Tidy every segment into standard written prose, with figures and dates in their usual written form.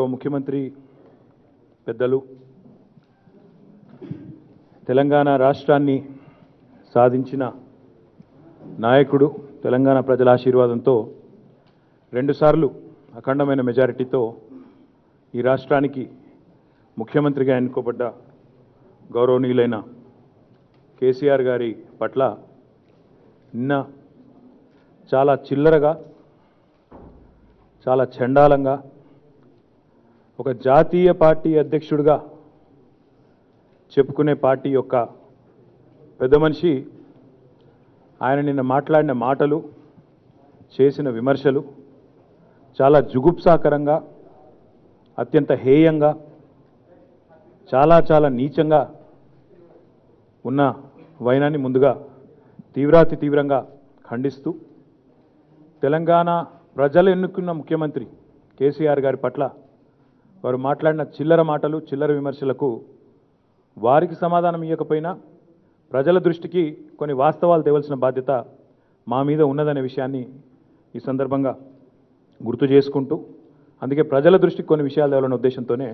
గౌరవ ముఖ్యమంత్రి పెద్దలు తెలంగాణ రాష్ట్రాన్ని సాధించిన నాయకుడు, తెలంగాణ ప్రజల ఆశీర్వాదంతో రెండుసార్లు అఖండమైన మెజారిటీతో ఈ రాష్ట్రానికి ముఖ్యమంత్రిగా ఎన్నుకోబడ్డ గౌరవనీయులైన కేసీఆర్ గారి పట్ల నిన్న చాలా చిల్లరగా, చాలా చండాలంగా ఒక జాతీయ పార్టీ అధ్యక్షుడిగా చెప్పుకునే పార్టీ యొక్క పెద్ద మనిషి ఆయన నిన్న మాట్లాడిన మాటలు, చేసిన విమర్శలు చాలా జుగుప్సాకరంగా, అత్యంత హేయంగా, చాలా చాలా నీచంగా ఉన్న వైనాన్ని ముందుగా తీవ్రాతి తీవ్రంగా ఖండిస్తూ తెలంగాణ ప్రజలు ఎన్నుకున్న ముఖ్యమంత్రి కేసీఆర్ గారి పట్ల వారు మాట్లాడిన చిల్లర మాటలు, చిల్లర విమర్శలకు వారికి సమాధానం ఇవ్వకపోయినా ప్రజల దృష్టికి కొన్ని వాస్తవాలు తేవాల్సిన బాధ్యత మా మీద ఉన్నదనే విషయాన్ని ఈ సందర్భంగా గుర్తు చేసుకుంటూ, అందుకే ప్రజల దృష్టికి కొన్ని విషయాలు తేవాలనే ఉద్దేశంతోనే,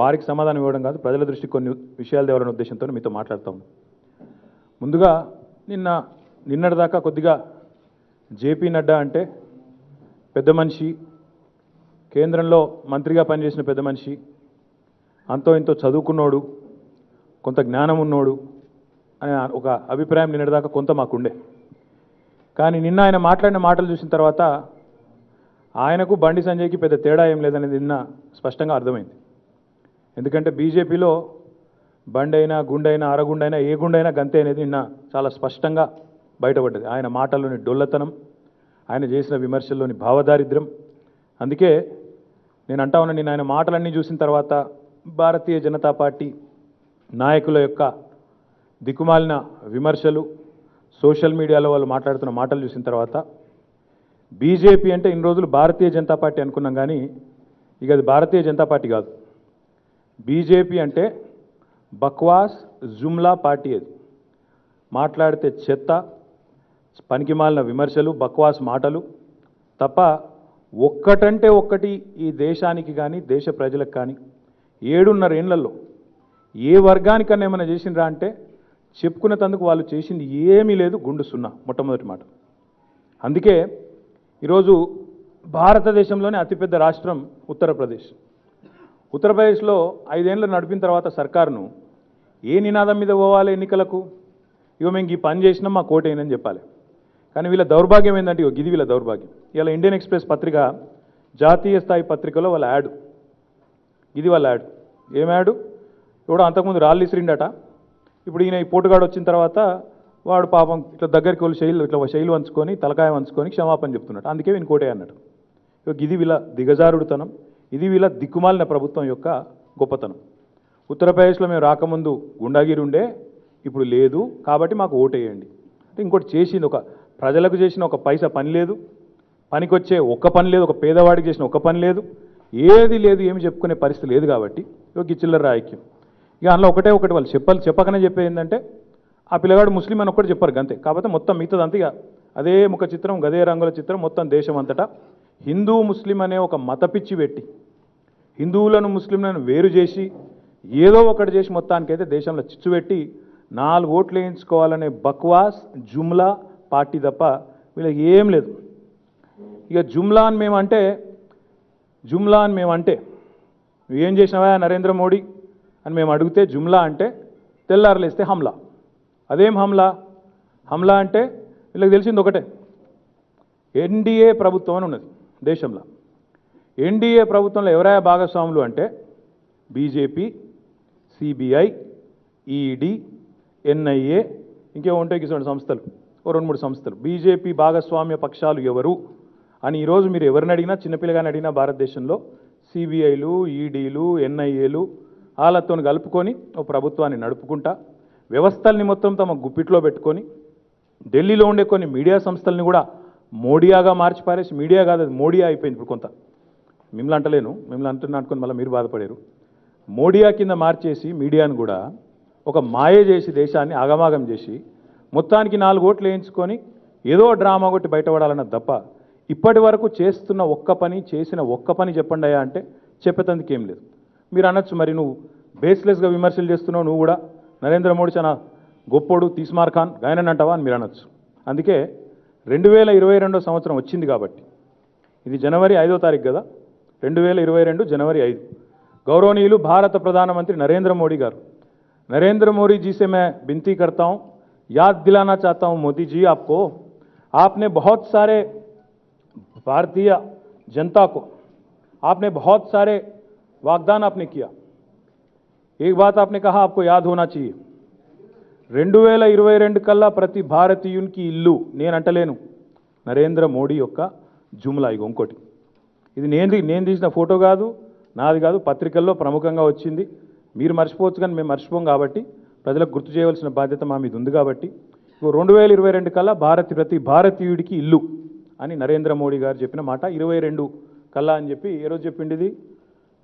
వారికి సమాధానం ఇవ్వడం కాదు, ప్రజల దృష్టికి కొన్ని విషయాలు తేవాలనే ఉద్దేశంతో మీతో మాట్లాడతాము. ముందుగా నిన్నటిదాకా కొద్దిగా జేపీ నడ్డా అంటే పెద్ద మనిషి, కేంద్రంలో మంత్రిగా పనిచేసిన పెద్ద మనిషి, అంతో ఇంతో చదువుకున్నోడు, కొంత జ్ఞానం ఉన్నోడు అనే ఒక అభిప్రాయం నిన్నటిదాకా కొంత మాకుండే. కానీ నిన్న ఆయన మాట్లాడిన మాటలు చూసిన తర్వాత ఆయనకు బండి సంజయ్కి పెద్ద తేడా ఏం లేదనేది నిన్న స్పష్టంగా అర్థమైంది. ఎందుకంటే బీజేపీలో బండి అయినా, గుండైనా, అరగుండైనా, ఏ గుండైనా గంతే అనేది నిన్న చాలా స్పష్టంగా బయటపడ్డది. ఆయన మాటల్లోని డొల్లతనం, ఆయన చేసిన విమర్శల్లోని భావదారిద్ర్యం. అందుకే నేను అంటా ఉన్నా, నేను ఆయన మాటలన్నీ చూసిన తర్వాత భారతీయ జనతా పార్టీ నాయకుల యొక్క దిక్కుమాలిన విమర్శలు, సోషల్ మీడియాలో వాళ్ళు మాట్లాడుతున్న మాటలు చూసిన తర్వాత బీజేపీ అంటే ఇన్ని రోజులు భారతీయ జనతా పార్టీ అనుకున్నాం, కానీ ఇక అది భారతీయ జనతా పార్టీ కాదు. బీజేపీ అంటే బక్వాస్ జుమ్లా పార్టీ. అది మాట్లాడితే చెత్త, పనికిమాలిన విమర్శలు, బక్వాస్ మాటలు తప్ప ఒక్కటంటే ఒక్కటి ఈ దేశానికి కానీ, దేశ ప్రజలకు కానీ 7.5 ఏళ్లలో ఏ వర్గానికన్నా ఏమైనా చేసిండ్రా అంటే చెప్పుకునేందుకు వాళ్ళు చేసింది ఏమీ లేదు, గుండు సున్నా, మొట్టమొదటి మాట. అందుకే ఈరోజు భారతదేశంలోనే అతిపెద్ద రాష్ట్రం ఉత్తరప్రదేశ్. ఉత్తరప్రదేశ్లో 5 ఏళ్ళు నడిపిన తర్వాత సర్కారును ఏ నినాదం మీద పోవాలి ఎన్నికలకు? ఇగో మేము ఈ పని చేసినాం, మా కోటేనని చెప్పాలి. కానీ వీళ్ళ దౌర్భాగ్యం ఏంటంటే, ఇది వీళ్ళ దౌర్భాగ్యం. ఇలా ఇండియన్ ఎక్స్ప్రెస్ పత్రిక, జాతీయ స్థాయి పత్రికలో వాళ్ళ యాడ్, ఇది వాళ్ళ యాడ్. ఏం యాడ్? ఎవడో అంతకుముందు రాళ్ళు ఇసిరిండట, ఇప్పుడు ఈయన ఈ పోటుగాడు వచ్చిన తర్వాత వాడు పాపం ఇట్లా దగ్గరికి వెళ్ళి ఇట్లా శైలి వంచుకొని, తలకాయ వంచుకొని క్షమాపణ చెప్తున్నాడు. అందుకే వీని కోటే అన్నాడు. ఇది వీళ్ళ దిగజారుడుతనం, ఇది వీళ్ళ దిక్కుమాలిన ప్రభుత్వం యొక్క గొప్పతనం. ఉత్తరప్రదేశ్లో మేము రాకముందు గుండాగిరి ఉండే, ఇప్పుడు లేదు, కాబట్టి మాకు ఓటేయండి అంటే ఇంకోటి చేసింది, ఒక ప్రజలకు చేసిన ఒక పైసా పని లేదు, పనికొచ్చే ఒక్క పని లేదు, ఒక పేదవాడికి చేసిన ఒక్క పని లేదు, ఏది లేదు, ఏమి చెప్పుకునే పరిస్థితి లేదు. కాబట్టి ఈ చిల్లర రాయక్యం. ఇక అందులో ఒకటి వాళ్ళు చెప్పకనే చెప్పేది ఏంటంటే, ఆ పిల్లగాడు ముస్లిం అని ఒక్కటి చెప్పారు అంతే. కాకపోతే మొత్తం మిగతాదంతా ఇక అదే ముఖ చిత్రం, గదే రంగుల చిత్రం, మొత్తం దేశం అంతటా హిందూ ముస్లిం అనే ఒక మత పిచ్చి పెట్టి, హిందువులను ముస్లింలను వేరు చేసి ఏదో ఒకటి చేసి మొత్తానికైతే దేశంలో చిచ్చు పెట్టి 4 ఓట్లు వేయించుకోవాలనే బక్వాస్ జుమ్లా పార్టీ తప్ప వీళ్ళకి ఏం లేదు. ఇక జుమ్లా అని మేమంటే నువ్వేం చేసినావా నరేంద్ర మోడీ అని మేము అడిగితే, జుమ్లా అంటే తెల్లారలేస్తే హమ్లా. అదేం హమ్లా అంటే వీళ్ళకి తెలిసింది ఒకటే, ఎన్డీఏ ప్రభుత్వం అని ఉన్నది దేశంలో. ఎన్డీఏ ప్రభుత్వంలో ఎవరైనా భాగస్వాములు అంటే బీజేపీ, సిబిఐ, ఈడీ, ఎన్ఐఏ, ఇంకేమో ఉంటాయి కిసోంటి సంస్థలు, 2-3 సంస్థలు. బీజేపీ భాగస్వామ్య పక్షాలు ఎవరు అని ఈరోజు మీరు ఎవరిని అడిగినా, చిన్నపిల్లగాని అడిగినా భారతదేశంలో సిబిఐలు, ఈడీలు, ఎన్ఐఏలు వాళ్ళతో కలుపుకొని ఓ ప్రభుత్వాన్ని నడుపుకుంటా, వ్యవస్థల్ని మొత్తం తమ గుప్పిట్లో పెట్టుకొని, ఢిల్లీలో ఉండే కొన్ని మీడియా సంస్థల్ని కూడా మోడియాగా మార్చి పారేసి, మీడియా కాదు అది మోడియా అయిపోయింది ఇప్పుడు. కొంత మిమ్మల్ని అంటలేను, మిమ్మల్ని అంటున్నానుకొని మళ్ళీ మీరు బాధపడారు. మోడియా కింద మార్చేసి మీడియాను కూడా ఒక మాయ చేసి, దేశాన్ని ఆగమాగం చేసి, మొత్తానికి 4 ఓట్లు వేయించుకొని ఏదో డ్రామా కొట్టి బయటపడాలన్నది తప్ప ఇప్పటి వరకు చేస్తున్న ఒక్క పని, చేసిన ఒక్క పని చెప్పండి అయ్యా అంటే చెప్పేందుకు ఏం లేదు. మీరు అనొచ్చు, మరి నువ్వు బేస్లెస్గా విమర్శలు చేస్తున్నావు, నువ్వు కూడా నరేంద్ర మోడీ చాలా గొప్పోడు తీస్మార్ ఖాన్ గాయనని అంటావా అని మీరు అనొచ్చు. అందుకే 2022 సంవత్సరం వచ్చింది కాబట్టి, ఇది జనవరి 5వ తారీఖు కదా, 2022 జనవరి 5 गौरवनीय भारत प्रधानमंत्री नरेंद्र मोदी गारू, नरेंद्र मोदी जी से मैं विनती करता हूं, याद दिलाना चाहता हूं मोदी जी आपको, आपने बहुत सारे भारतीय जनता को आपने बहुत सारे वाग्दान आपने किया. एक बात आपने कहा, आपको याद होना चाहिए, 2022 కల్లా ప్రతి భారతీయునికి ఇల్లు. నేను అంటలేను, నరేంద్ర మోడీ యొక్క జుమ్లా. ఇగో ఇంకోటి, ఇది నేను తీసిన ఫోటో కాదు, నాది కాదు, పత్రికల్లో ప్రముఖంగా వచ్చింది. మీరు మర్చిపోవచ్చు కానీ మేము మర్చిపోం కాబట్టి ప్రజలకు గుర్తు చేయవలసిన బాధ్యత మా మీద ఉంది కాబట్టి, 2022 కల్లా ప్రతి భారతీయుడికి ఇల్లు అని నరేంద్ర మోడీ గారు చెప్పిన మాట. 22 కల్లా అని చెప్పి ఏ రోజు చెప్పింది? ఇది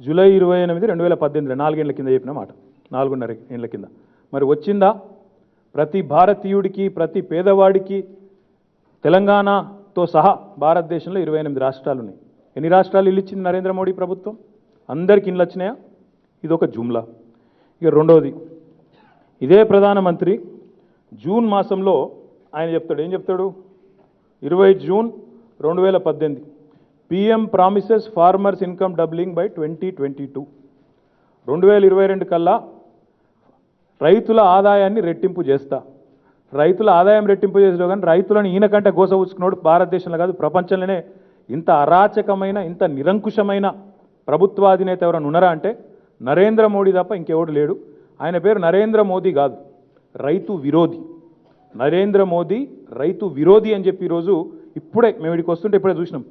జూలై 28, 2018, 4 ఏళ్ల కింద చెప్పిన మాట, 4.5 ఏళ్ల కింద. మరి వచ్చిందా? ప్రతి భారతీయుడికి, ప్రతి పేదవాడికి, తెలంగాణతో సహా భారతదేశంలో 28 రాష్ట్రాలు ఉన్నాయి. ఎన్ని రాష్ట్రాలు ఇల్లు ఇచ్చింది నరేంద్ర మోడీ ప్రభుత్వం? అందరికి ఇల్లు వచ్చినాయా? ఇది ఒక జుమ్లా. ఇక రెండోది, ఇదే ప్రధానమంత్రి జూన్ మాసంలో ఆయన చెప్తాడు, ఏం చెప్తాడు? 20 June 2018, PM promises farmers income doubling by 2022. 2022 కల్లా రైతుల ఆదాయాన్ని రెట్టింపు చేస్తా. రైతుల ఆదాయం రెట్టింపు చేసేలో కానీ రైతులను ఈయనకంటే గోసవుచ్చుకున్నాడు భారతదేశంలో కాదు ప్రపంచంలోనే. ఇంత అరాచకమైన, ఇంత నిరంకుశమైన ప్రభుత్వాధినేత ఎవరైనా ఉన్నారా అంటే నరేంద్ర మోడీ తప్ప ఇంకెవడు లేడు. ఆయన పేరు నరేంద్ర మోదీ కాదు, రైతు విరోధి. నరేంద్ర మోదీ రైతు విరోధి అని చెప్పి ఈరోజు ఇప్పుడే మేము ఇక్కడికి వస్తుంటే ఇప్పుడే చూసినాం,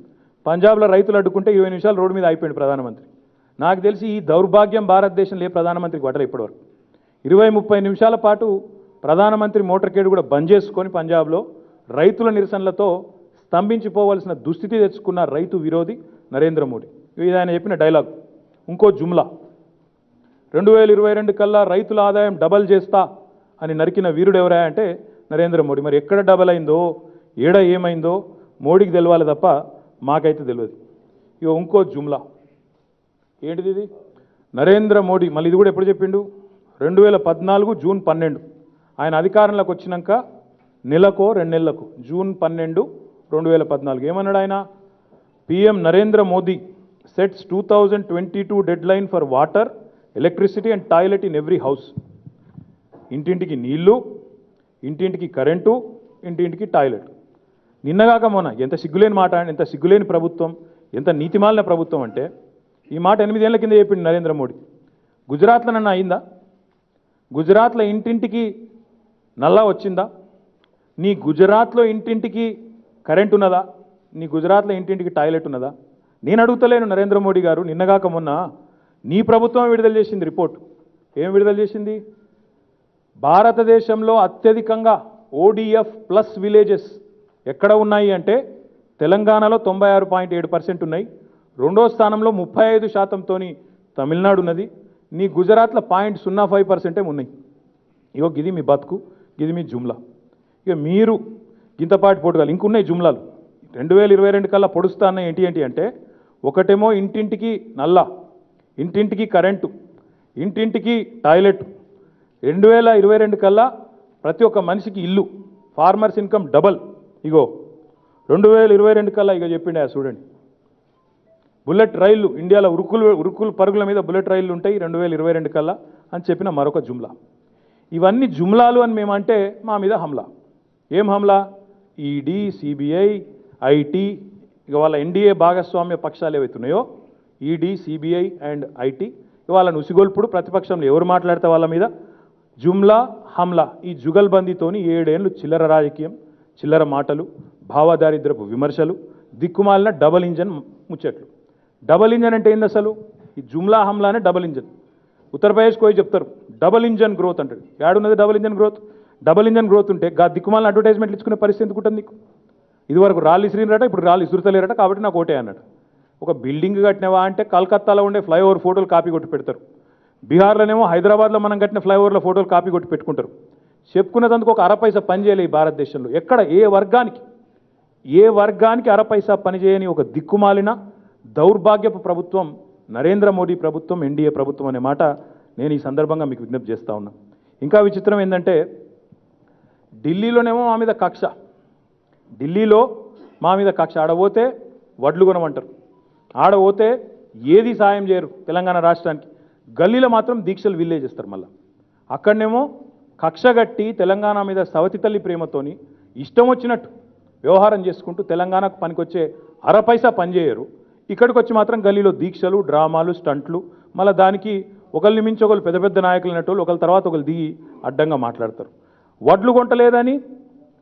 పంజాబ్లో రైతులు అడ్డుకుంటే 20 నిమిషాలు రోడ్డు మీద అయిపోయింది ప్రధానమంత్రి. నాకు తెలిసి ఈ దౌర్భాగ్యం భారతదేశంలో ఏ ప్రధానమంత్రికి పట్టలే ఇప్పటివరకు. 20-30 నిమిషాల పాటు ప్రధానమంత్రి మోటార్ కేడు కూడా బంద్ చేసుకొని పంజాబ్లో రైతుల నిరసనలతో స్తంభించిపోవలసిన దుస్థితి తెచ్చుకున్న రైతు విరోధి నరేంద్ర మోడీ. ఇది ఆయన చెప్పిన డైలాగ్. ఇంకో జుమ్లా, 2022 కల్లా రైతుల ఆదాయం డబల్ చేస్తా అని నరికిన వీరుడు ఎవరా అంటే నరేంద్ర మోడీ. మరి ఎక్కడ డబల్ అయిందో, ఏడ ఏమైందో మోడీకి తెలవాలి తప్ప మాకైతే తెలియదు. ఇక ఇంకో జుమ్లా ఏంటిది? ఇది నరేంద్ర మోడీ మళ్ళీ ఇది కూడా ఎప్పుడు చెప్పిండు? 2014 జూన్ 12 ఆయన అధికారంలోకి వచ్చినాక నెలకో 2 నెలలకు, జూన్ 12, 2014 ఏమన్నాడు ఆయన? PM Narendra Modi sets 2022 dead line for water, electricity and toilet in every house. ఇంటింటికి నీళ్లు, ఇంటింటికి కరెంటు, ఇంటింటికి టాయిలెట్. నిన్నగాక మొన్న ఎంత సిగ్గులేని మాట, ఎంత సిగ్గులేని ప్రభుత్వం, ఎంత నీతిమాలిన ప్రభుత్వం అంటే ఈ మాట 8 ఏళ్ల కింద చెప్పింది నరేంద్ర మోడీ. గుజరాత్లో నన్ను అయిందా? గుజరాత్లో ఇంటింటికి నల్లా వచ్చిందా? నీ గుజరాత్లో ఇంటింటికి కరెంట్ ఉన్నదా? నీ గుజరాత్లో ఇంటింటికి టాయిలెట్ ఉన్నదా? నేను అడుగుతలేను నరేంద్ర మోడీ గారు. నిన్నగాక మొన్న నీ ప్రభుత్వం విడుదల చేసింది రిపోర్ట్. ఏం విడుదల చేసింది? భారతదేశంలో అత్యధికంగా ODF ప్లస్ విలేజెస్ ఎక్కడ ఉన్నాయి అంటే తెలంగాణలో 96.7% ఉన్నాయి. రెండో స్థానంలో 35%తోని తమిళనాడు ఉన్నది. నీ గుజరాత్లో 0.05% ఉన్నాయి. ఇగో గిది మీ బతుకు, గిది మీ జుమ్లా. ఇక మీరు గింతపాటి పోటుగాలు ఇంకున్నాయి జుమ్లాలు. 2022 కల్లా పొడుస్తా అన్న ఏంటి అంటే ఒకటేమో ఇంటింటికి నల్లా, ఇంటింటికి కరెంటు, ఇంటింటికి టాయిలెట్. 2022 కల్లా ప్రతి ఒక్క మనిషికి ఇల్లు, ఫార్మర్స్ ఇన్కమ్ డబల్. ఇగో 2022 కల్లా ఇక చెప్పిండే చూడండి, బుల్లెట్ రైళ్లు ఇండియాలో ఉరుకులు పరుగుల మీద బుల్లెట్ రైళ్లు ఉంటాయి 2022 కల్లా అని చెప్పిన మరొక జుమ్లా. ఇవన్నీ జుమ్లాలు అని మేమంటే మా మీద హమ్లా. ఏం హమ్లా? ఈడీ, CBI, IT, ఇక వాళ్ళ NDA భాగస్వామ్య పక్షాలు ఏవైతున్నాయో ఈడీ, CBI అండ్ IT, వాళ్ళని ఉసిగొల్పుడు, ప్రతిపక్షంలో ఎవరు మాట్లాడితే వాళ్ళ మీద జుమ్లా, హమ్లా. ఈ జుగల్బందీతోని 7 ఏళ్ళు చిల్లర రాజకీయం, చిల్లర మాటలు, భావదారిద్రపు విమర్శలు, దిక్కుమాలిన డబల్ ఇంజన్ ముచ్చట్లు. డబల్ ఇంజన్ అంటే ఏంది అసలు? ఈ జుమ్లా హమ్లానే డబల్ ఇంజన్. ఉత్తరప్రదేశ్కి పోయి చెప్తారు డబల్ ఇంజన్ గ్రోత్ అంటాడు. ఏడున్నది double engine growth? Double engine growth ఉంటే దిక్కుమాలిన అడ్వర్టైజ్మెంట్లు ఇచ్చుకునే పరిస్థితి ఎందుకు ఉంటుంది నీకు? ఇదివరకు రాళ్ళు ఇసిరినరట, ఇప్పుడు రాళ్ళు ఇసురుతలేరట, కాబట్టి నాకు ఓటే అన్నాడు. ఒక బిల్డింగ్ కట్టినవా అంటే కలకత్తాలో ఉండే ఫ్లైఓవర్ ఫోటోలు కాపీ కొట్టి పెడతారు. బీహార్లోనేమో హైదరాబాద్లో మనం కట్టిన ఫ్లైఓవర్ల ఫోటోలు కాపీ కొట్టి పెట్టుకుంటారు. చెప్పుకునేందుకు ఒక అరపైసా పని చేయలే ఈ భారతదేశంలో. ఎక్కడ ఏ వర్గానికి అరపైసా పని చేయని ఒక దిక్కుమాలిన దౌర్భాగ్యపు ప్రభుత్వం నరేంద్ర మోడీ ప్రభుత్వం ఎన్డీఏ ప్రభుత్వం అనే మాట నేను ఈ సందర్భంగా మీకు విజ్ఞప్తి చేస్తా ఉన్నా. ఇంకా విచిత్రం ఏంటంటే ఢిల్లీలోనేమో మా మీద కక్ష, ఢిల్లీలో మా మీద కక్ష, ఆడపోతే వడ్లు కొనమంటారు, ఆడపోతే ఏది సాయం చేయరు తెలంగాణ రాష్ట్రానికి, గల్లీలో మాత్రం దీక్షలు వీళ్ళే చేస్తారు. మళ్ళీ అక్కడనేమో కక్ష గట్టి తెలంగాణ మీద సవతి తల్లి ప్రేమతోని ఇష్టం వచ్చినట్టు వ్యవహారం చేసుకుంటూ తెలంగాణకు పనికొచ్చే అరపైసా పనిచేయరు. ఇక్కడికి వచ్చి మాత్రం గల్లీలో దీక్షలు, డ్రామాలు, స్టంట్లు, మళ్ళీ దానికి ఒకరిని మించి ఒకరు పెద్ద పెద్ద నాయకులు అనేటోళ్ళు ఒకరి తర్వాత ఒకరు దిగి అడ్డంగా మాట్లాడతారు. వడ్లు కొంటలేదని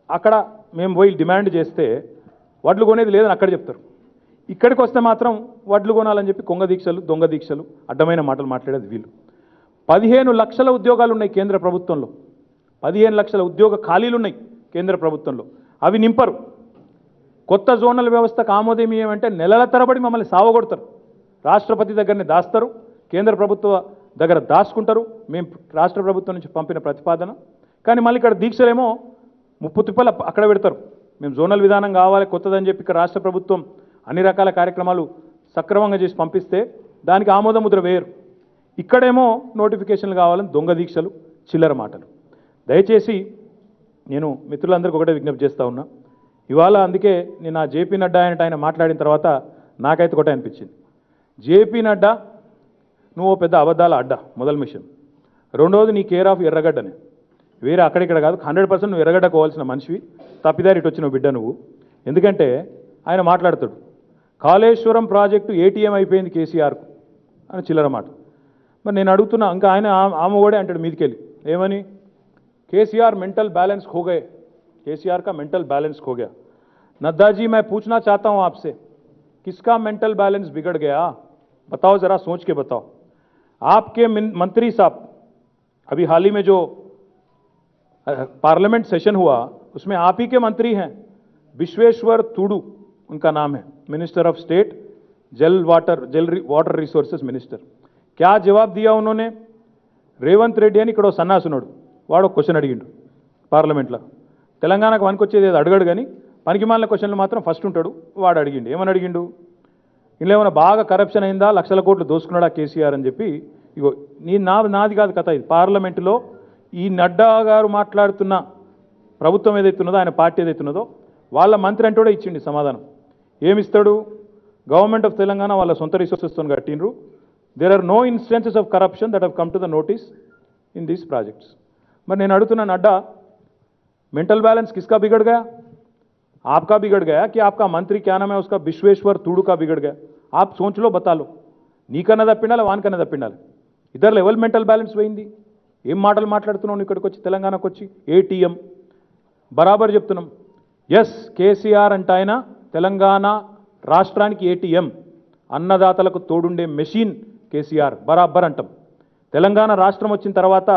అక్కడ మేము పోయి డిమాండ్ చేస్తే వడ్లు కొనేది లేదని అక్కడ చెప్తారు. ఇక్కడికి వస్తే మాత్రం వడ్లు కొనాలని చెప్పి కొంగ దీక్షలు, దొంగ దీక్షలు, అడ్డమైన మాటలు మాట్లాడేది వీళ్ళు. 15 లక్షల ఉద్యోగాలు ఉన్నాయి కేంద్ర ప్రభుత్వంలో, 15 లక్షల ఉద్యోగ ఖాళీలు ఉన్నాయి కేంద్ర ప్రభుత్వంలో, అవి నింపరు. కొత్త జోనల్ వ్యవస్థకు ఆమోదమీయం అంటే నెలల తరబడి మమ్మల్ని సావగొడతారు. రాష్ట్రపతి దగ్గరనే దాస్తారు, కేంద్ర ప్రభుత్వ దగ్గర దాచుకుంటారు. మేము రాష్ట్ర ప్రభుత్వం నుంచి పంపిన ప్రతిపాదన, కానీ మళ్ళీ ఇక్కడ దీక్షలేమో ముప్పు తిప్పలు అక్కడ పెడతారు. మేము జోనల్ విధానం కావాలి కొత్తదని చెప్పి ఇక్కడ రాష్ట్ర ప్రభుత్వం అన్ని రకాల కార్యక్రమాలు సక్రమంగా చేసి పంపిస్తే దానికి ఆమోద ముద్ర వేయరు. ఇక్కడేమో నోటిఫికేషన్లు కావాలని దొంగ దీక్షలు, చిల్లర మాటలు. దయచేసి నేను మిత్రులందరికీ ఒకటే విజ్ఞప్తి చేస్తూ ఉన్నా. ఇవాళ అందుకే నేను ఆ జేపీ నడ్డా అంటే ఆయన మాట్లాడిన తర్వాత నాకైతే ఒకటే అనిపించింది. జేపీ నడ్డా నువ్వు పెద్ద అబద్ధాల అడ్డా మొదలు మిషన్, రెండోది నీ కేర్ ఆఫ్ ఎర్రగడ్డనే, వేరే అక్కడిక్కడ కాదు, 100% నువ్వు ఎర్రగడ్డ కోవాల్సిన మనిషివి, తప్పిదారి ఇటు వచ్చిన బిడ్డ నువ్వు. ఎందుకంటే ఆయన మాట్లాడతాడు కాళేశ్వరం ప్రాజెక్టు ఏటీఎం అయిపోయింది కేసీఆర్కు అని చిల్లర మాట. మరి నేను అడుగుతున్నా, ఇంకా ఆయన ఆమె కూడా అంటాడు మీదికెళ్ళి ఏమని, కేसीआर मेंटल बैलेंस खो गए, केसीआर का मेंटल बैलेंस खो गया। नड्डा जी मैं पूछना चाहता हूं आपसे, किसका मेंटल बैलेंस बिगड़ गया, बताओ जरा, सोच के बताओ। आपके मंत्री साहब, अभी हाल ही में जो पार्लियामेंट सेशन हुआ उसमें आप ही के मंत्री हैं, विश्वेश्वर तुडू उनका नाम है, मिनिस्टर ऑफ स्टेट, जल वाटर रिसोर्सेस मिनिस्टर। क्या जवाब दिया उन्होंने, రేవంత్ రెడ్డి అని ఇక్కడ సన్నాసునుడు వాడు క్వశ్చన్ అడిగిండు పార్లమెంట్లో, తెలంగాణకు వనుకొచ్చేది ఏదో అడగడు కానీ పనికిమాలిన క్వశ్చన్లు మాత్రం ఫస్ట్ ఉంటాడు. వాడు అడిగిండు, ఏమని అడిగిండు, ఇందులో ఏమైనా బాగా కరప్షన్ అయిందా, లక్షల కోట్లు దోసుకున్నాడా కేసీఆర్ అని చెప్పి. ఇగో నాది కాదు కథ, ఇది పార్లమెంటులో ఈ నడ్డా గారు మాట్లాడుతున్న ప్రభుత్వం ఏదైతున్నదో, ఆయన పార్టీ ఏదైతున్నదో వాళ్ళ మంత్రి అంటే కూడా ఇచ్చిండి సమాధానం. ఏమిస్తాడు, గవర్నమెంట్ ఆఫ్ తెలంగాణ వాళ్ళ సొంత రిసోర్సెస్తో కట్టినరు, there are no instances of corruption that have come to the notice in these projects. మరి నేను అడుగుతున్నా నడ్డా, मेंटल बैलेंस किसका बिगड़ गया, आपका बिगड़ गया कि आपका मंत्री क्या नाम है उसका विश्वेश्वर तुडू का बिगड़ गया, आप सोच लो, बता लो. నీకన్నా తప్పిండాలి, వానికన్నా తప్పిండాలి, ఇద్దరు లెవెల్ మెంటల్ బ్యాలెన్స్ పోయింది. ఏం మాటలు మాట్లాడుతున్నావు ఇక్కడికి వచ్చి, తెలంగాణకు వచ్చి ఏటీఎం బరాబర్ చెప్తున్నాం. ఎస్, కేసీఆర్ అంటే ఆయన తెలంగాణ రాష్ట్రానికి ఏటీఎం, అన్నదాతలకు తోడుండే మెషిన్ కేసీఆర్, బరాబర్ అంటాం. తెలంగాణ రాష్ట్రం వచ్చిన తర్వాత